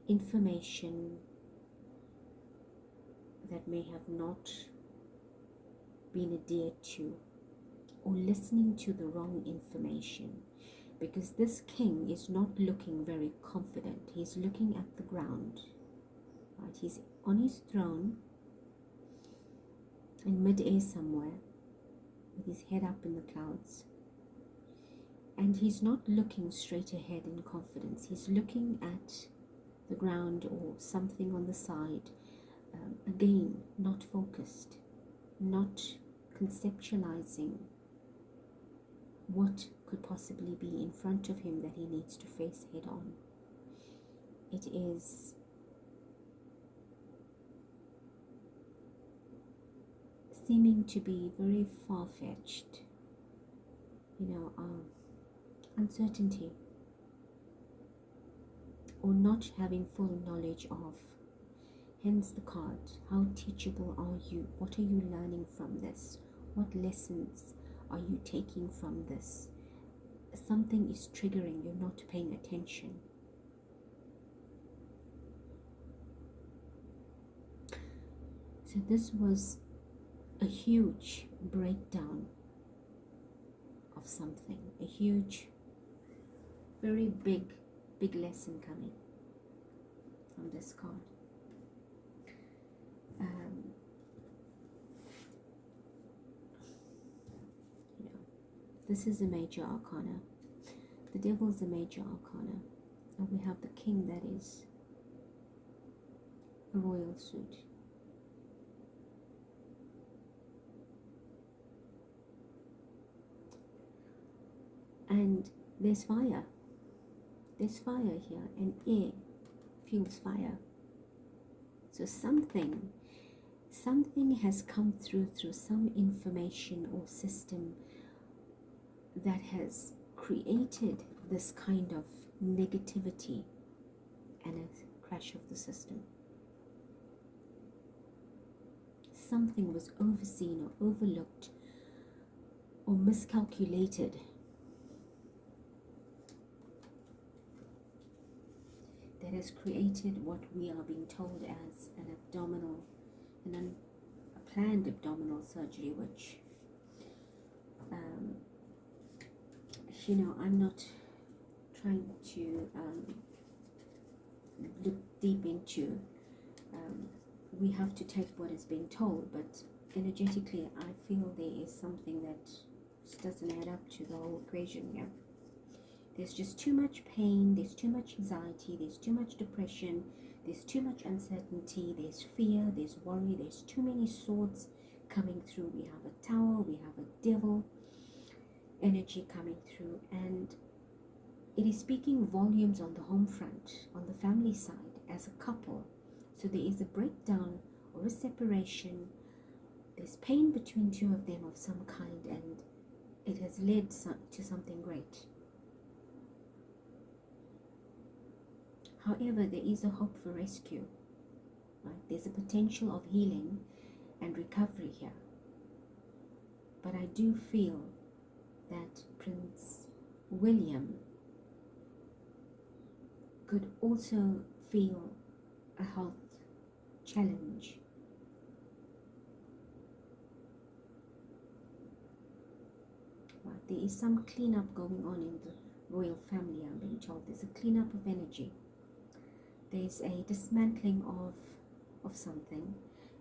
information that may have not been adhered to, or listening to the wrong information, because this king is not looking very confident. He's looking at the ground, right? He's on his throne in mid-air somewhere, with his head up in the clouds, and he's not looking straight ahead in confidence. He's looking at the ground or something on the side, again, not focused, not conceptualizing what could possibly be in front of him that he needs to face head on. It is seeming to be very far-fetched, uncertainty, or not having full knowledge of. Hence the card. How teachable are you? What are you learning from this? What lessons are you taking from this? something is triggering, you're not paying attention. So this was a huge breakdown of something, a huge, very big lesson coming from this card. This is a major arcana. The devil is a major arcana. And we have the king, that is a royal suit. And there's fire. There's fire here, and air fuels fire. So something has come through some information or system that has created this kind of negativity and a crash of the system. Something was overseen or overlooked or miscalculated that has created what we are being told as a planned abdominal surgery, which I'm not trying to look deep into. We have to take what is being told, but energetically I feel there is something that just doesn't add up to the whole equation here. There's just too much pain, there's too much anxiety, there's too much depression, there's too much uncertainty, there's fear, there's worry, there's too many swords coming through. We have a tower, we have a devil energy coming through, and it is speaking volumes on the home front, on the family side, as a couple. So there is a breakdown or a separation. There's pain between two of them of some kind, and it has led to something great. However, there is a hope for rescue, right? There's a potential of healing and recovery here. But I do feel that Prince William could also feel a health challenge. Right? There is some cleanup going on in the royal family, I'm being told. There's a cleanup of energy. There's a dismantling of something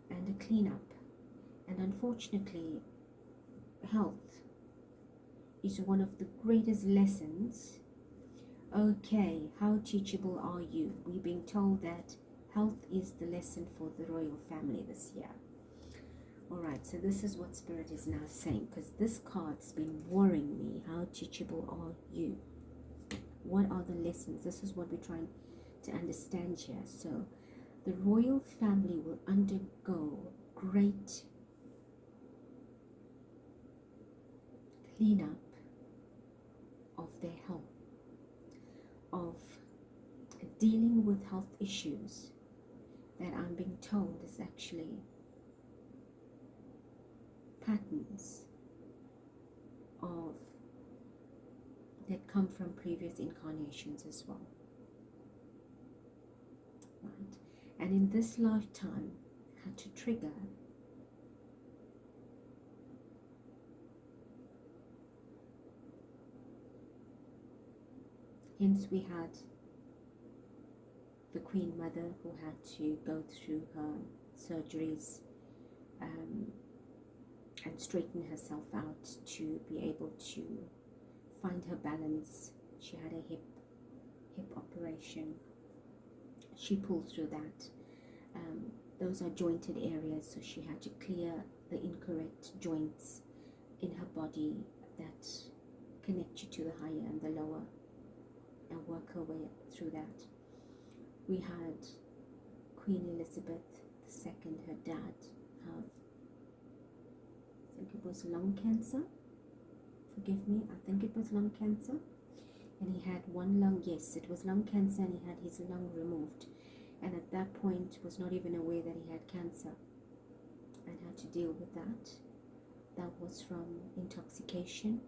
and a cleanup. And unfortunately, health is one of the greatest lessons. Okay, how teachable are you? We're being told that health is the lesson for the royal family this year. Alright, so this is what Spirit is now saying, because this card's been worrying me. How teachable are you? What are the lessons? This is what we're trying to understand here. So the royal family will undergo great cleanup of their health, of dealing with health issues that I'm being told is actually patterns of that come from previous incarnations as well. Right? And in this lifetime had to trigger hence we had the Queen Mother who had to go through her surgeries and straighten herself out to be able to find her balance. She had a hip operation. She pulled through that. Those are jointed areas, so she had to clear the incorrect joints in her body that connect you to the higher and the lower, and work her way through that. We had Queen Elizabeth II, her dad, have, I think it was lung cancer. Forgive me, I think it was lung cancer. And he had one lung, yes, it was lung cancer, and he had his lung removed. And at that point was not even aware that he had cancer and had to deal with that. That was from intoxication.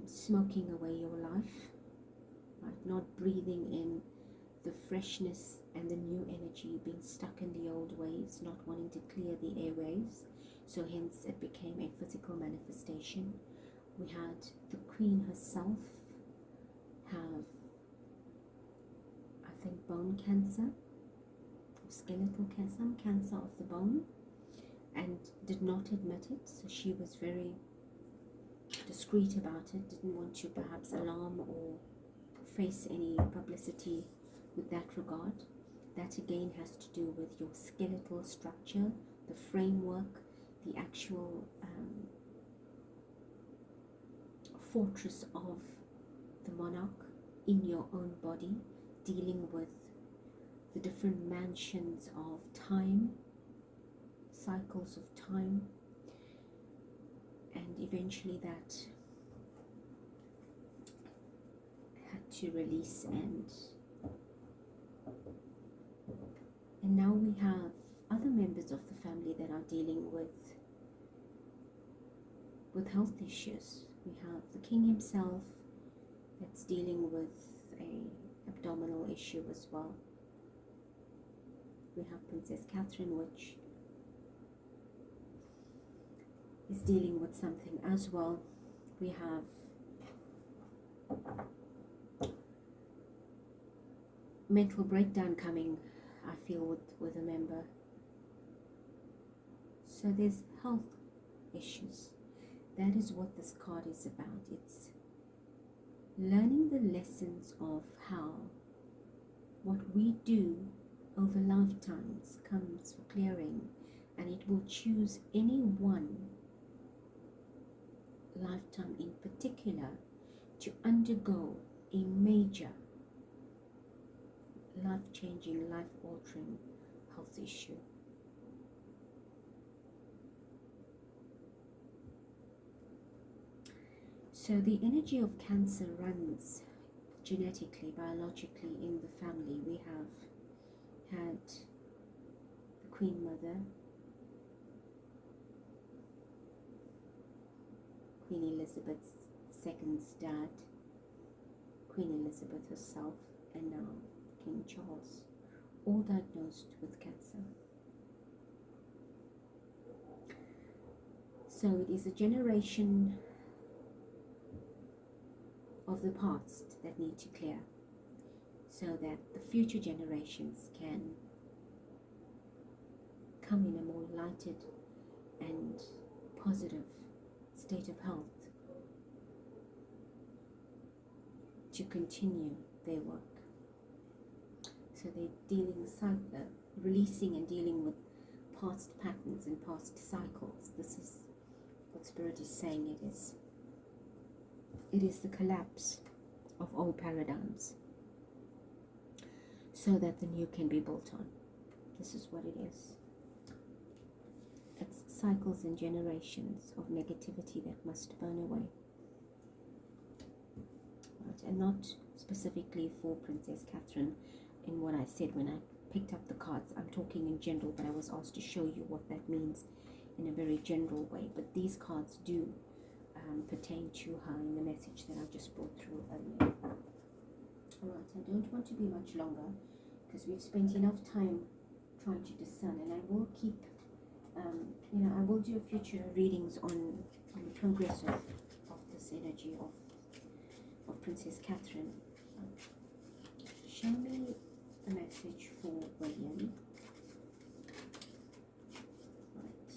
smoking away your life, right? Not breathing in the freshness and the new energy, being stuck in the old waves, not wanting to clear the airwaves. So hence it became a physical manifestation. We had the Queen herself have, I think, bone cancer, or skeletal cancer, some cancer of the bone, and did not admit it. So she was very discreet about it, didn't want to perhaps alarm or face any publicity with that regard. That again has to do with your skeletal structure, the framework, the actual fortress of the monarch in your own body, dealing with the different mansions of time, cycles of time, and eventually that had to release, and now we have other members of the family that are dealing with health issues. We have the king himself that's dealing with a abdominal issue as well. We have Princess Catherine, which is dealing with something as well. We have mental breakdown coming, I feel, with a member. So there's health issues. That is what this card is about. It's learning the lessons of how what we do over lifetimes comes for clearing, and it will choose any one lifetime in particular to undergo a major life-changing, life-altering health issue. So the energy of Cancer runs genetically, biologically in the family. We have had the Queen Mother, Queen Elizabeth II's dad, Queen Elizabeth herself, and now King Charles, all diagnosed with cancer. So it is a generation of the past that need to clear, so that the future generations can come in a more lighted and positive state of health to continue their work. So they're releasing and dealing with past patterns and past cycles. This is what Spirit is saying it is. It is the collapse of old paradigms so that the new can be built on. This is what it is. It's cycles and generations of negativity that must burn away. Right? And not specifically for Princess Catherine in what I said when I picked up the cards. I'm talking in general, but I was asked to show you what that means in a very general way. But these cards do pertain to her in the message that I just brought through earlier. Alright, I don't want to be much longer because we've spent enough time trying to discern, and I will keep, I will do future readings on the progress of this energy of Princess Catherine. Show me the message for William. Right.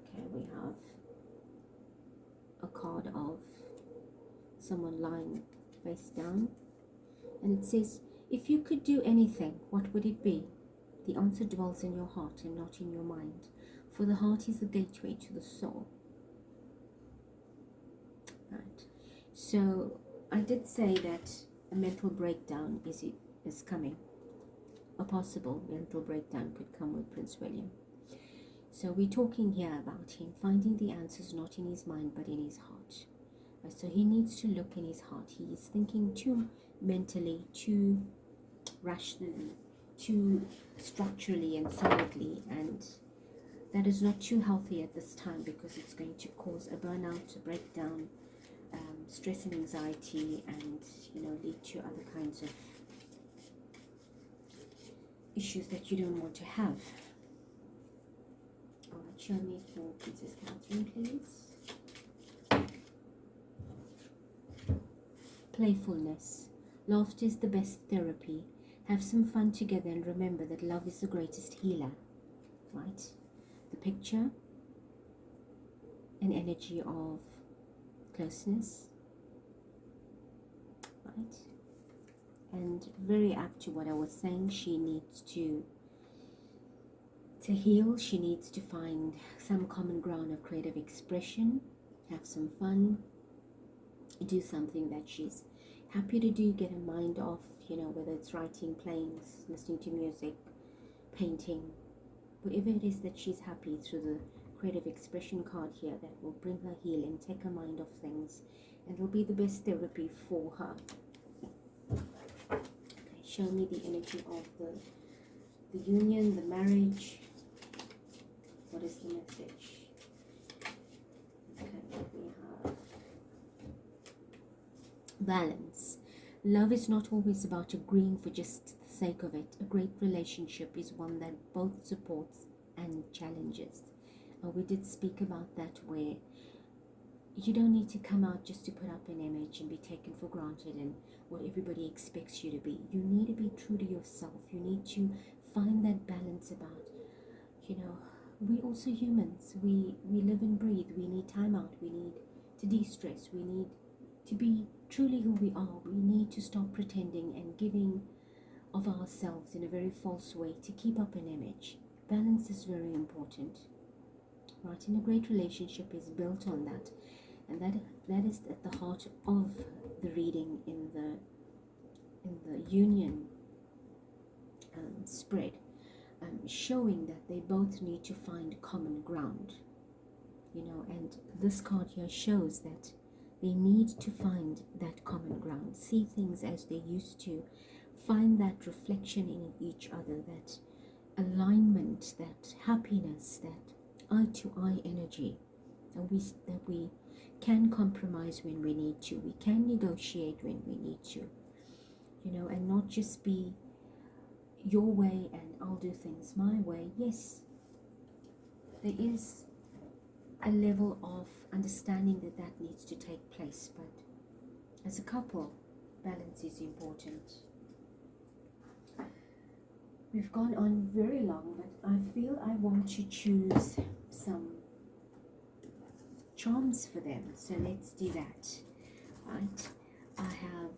Okay, we have a card of someone lying face down, and it says, if you could do anything, what would it be? The answer dwells in your heart and not in your mind, for the heart is the gateway to the soul. Right. So I did say that a mental breakdown is coming. A possible mental breakdown could come with Prince William. So we're talking here about him finding the answers not in his mind but in his heart. So he needs to look in his heart. He is thinking too mentally, too rationally, too structurally and solidly, and that is not too healthy at this time, because it's going to cause a burnout, a breakdown, stress and anxiety, and lead to other kinds of issues that you don't want to have. All right, show me for Princess Catherine, please. Playfulness. Laughter is the best therapy. Have some fun together and remember that love is the greatest healer. Right? The picture, an energy of closeness. Right? And very apt to what I was saying, she needs to heal. She needs to find some common ground of creative expression, have some fun, do something that she's happy to do, get her mind off, whether it's writing, playing, listening to music, painting, whatever it is that she's happy, through the creative expression card here, that will bring her healing, take her mind off things, and will be the best therapy for her. Okay, show me the energy of the union, the marriage. What is the message? Okay, we have balance. Love is not always about agreeing for just the sake of it. A great relationship is one that both supports and challenges. And we did speak about that, where you don't need to come out just to put up an image and be taken for granted and what everybody expects you to be. You need to be true to yourself. You need to find that balance about, we also humans. We live and breathe. We need time out. We need to de-stress. We need to be truly who we are. We need to stop pretending and giving of ourselves in a very false way to keep up an image. Balance is very important, right? And a great relationship is built on that, and that is at the heart of the reading in the union spread, showing that they both need to find common ground, and this card here shows that they need to find that common ground, see things as they used to, find that reflection in each other, that alignment, that happiness, that eye-to-eye energy, and that we can compromise when we need to, we can negotiate when we need to, and not just be your way and I'll do things my way. Yes, there is a level of understanding that needs to take place, but as a couple, balance is important. We've gone on very long, but I feel I want to choose some charms for them, so let's do that. Right, I have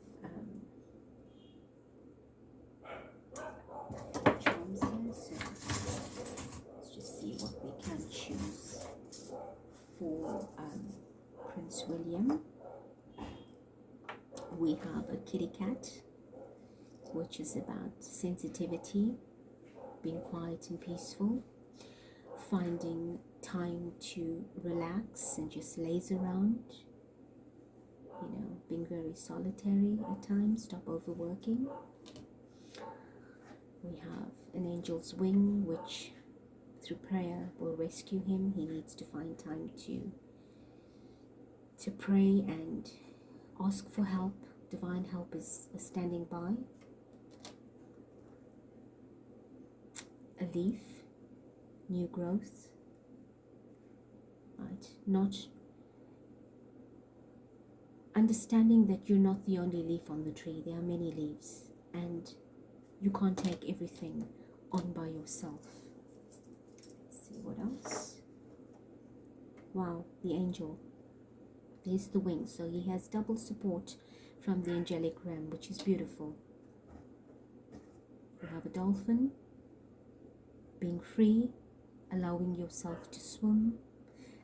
charms here, so let's just see what we can choose for Prince William. We have a kitty cat, which is about sensitivity, being quiet and peaceful, finding time to relax and just laze around, being very solitary at times, stop overworking. We have an angel's wing, which through prayer will rescue him. He needs to find time to pray and ask for help. Divine help is standing by. A leaf, new growth, right? Not understanding that you're not the only leaf on the tree. There are many leaves, and you can't take everything on by yourself. Let's see what else. Wow, the angel. There's the wings, so he has double support from the angelic realm, which is beautiful. We have a dolphin, being free, allowing yourself to swim,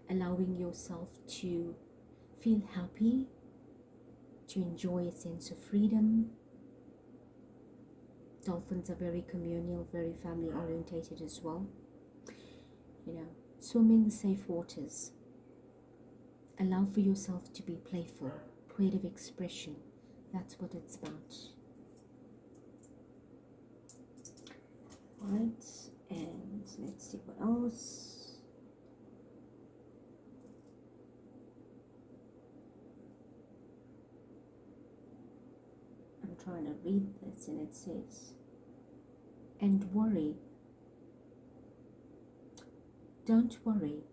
allowing yourself to feel happy, to enjoy a sense of freedom. Dolphins are very communal, very family orientated as well. Swim in the safe waters. Allow for yourself to be playful, creative expression. That's what it's about. Right, and let's see what else. trying to read this, and it says, and worry. Don't worry.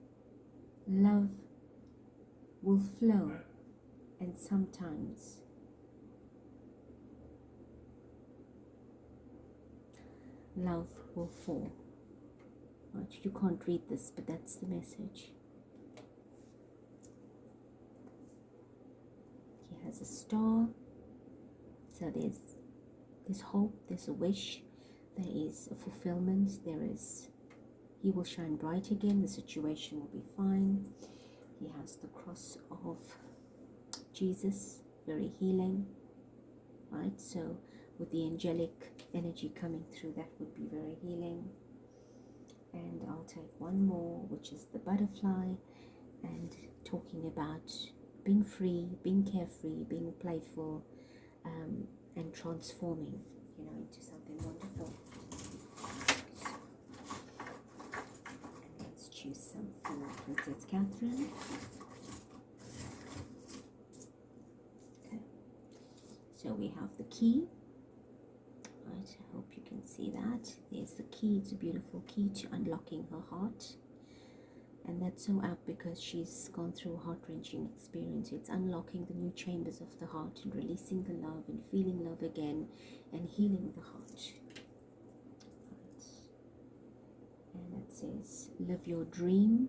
Love will flow, and sometimes love will fall. Right? You can't read this, but that's the message. He has a star, so there's hope, there's a wish, there is a fulfillment, he will shine bright again, the situation will be fine. He has the cross of Jesus, very healing, right? So with the angelic energy coming through, that would be very healing. And I'll take one more, which is the butterfly, and talking about being free, being carefree, being playful, and transforming, into something wonderful. And let's choose some for Princess Catherine. Okay, so we have the key. Right, I hope you can see that. There's the key. It's a beautiful key to unlocking her heart. And that's so apt because she's gone through a heart-wrenching experience. It's unlocking the new chambers of the heart and releasing the love and feeling love again and healing the heart. Right. And it says, live your dream.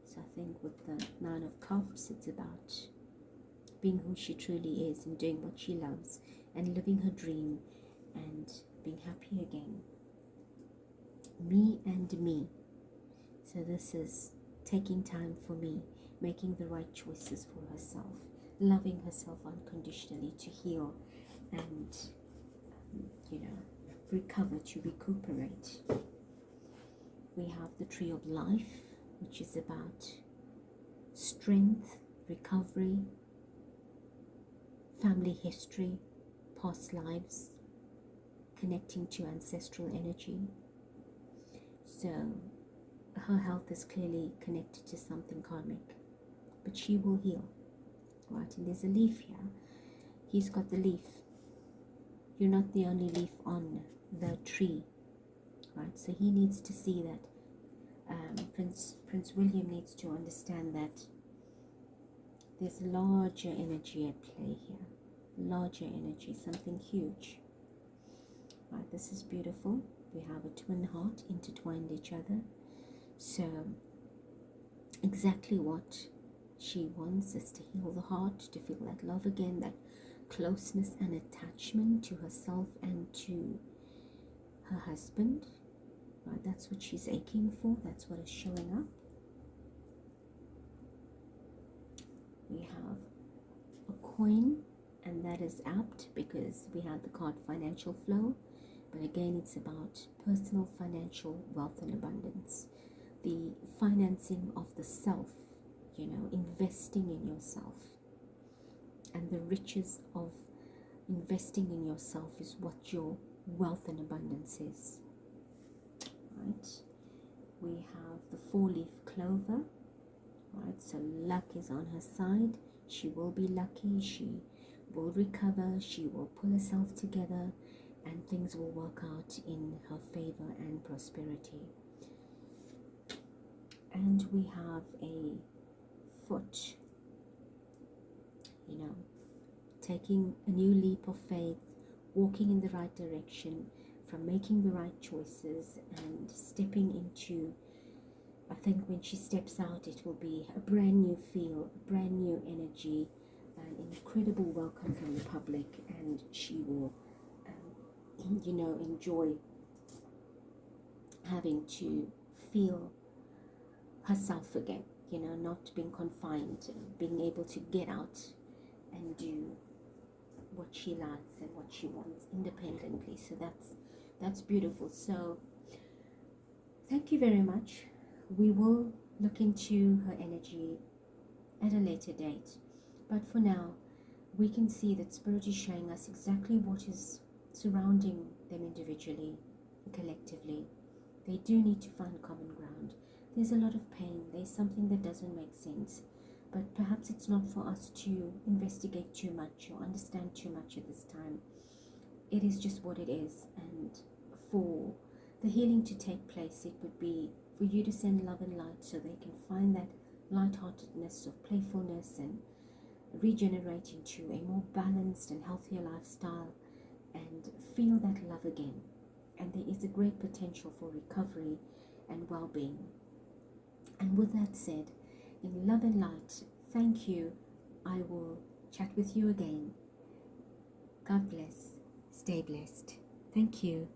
So I think with the 9 of Cups, it's about being who she truly is and doing what she loves and living her dream and being happy again. Me and me. So this is taking time for me, making the right choices for herself, loving herself unconditionally to heal and, recover, to recuperate. We have the Tree of Life, which is about strength, recovery, family history, past lives, connecting to ancestral energy. So her health is clearly connected to something karmic, but she will heal, right? And there's a leaf here. He's got the leaf. You're not the only leaf on the tree, right? So he needs to see that. Prince William needs to understand that there's larger energy at play here, larger energy, something huge. Right, this is beautiful. We have a twin heart intertwined each other. So exactly what she wants is to heal the heart, to feel that love again, that closeness and attachment to herself and to her husband. Right, that's what she's aching for. That's what is showing up. We have a coin, and that is apt because we had the card financial flow. But again, it's about personal financial wealth and abundance. The financing of the self, investing in yourself. And the riches of investing in yourself is what your wealth and abundance is. Right? We have the 4-leaf clover. Right? So luck is on her side. She will be lucky. She will recover. She will pull herself together. And things will work out in her favor and prosperity. And we have a foot, taking a new leap of faith, walking in the right direction, from making the right choices and stepping into, I think when she steps out, it will be a brand new feel, a brand new energy, an incredible welcome from the public, and she will enjoy having to feel herself again, not being confined, being able to get out and do what she likes and what she wants independently. So that's beautiful. So thank you very much. We will look into her energy at a later date, but for now we can see that Spirit is showing us exactly what is surrounding them individually and collectively. They do need to find common ground. There's a lot of pain. There's something that doesn't make sense. But perhaps it's not for us to investigate too much or understand too much at this time. it is just what it is. And for the healing to take place, it would be for you to send love and light so they can find that lightheartedness of playfulness and regenerate into a more balanced and healthier lifestyle and feel that love again. And there is a great potential for recovery and well-being. And with that said, in love and light, thank you. I will chat with you again. God bless. Stay blessed. Thank you.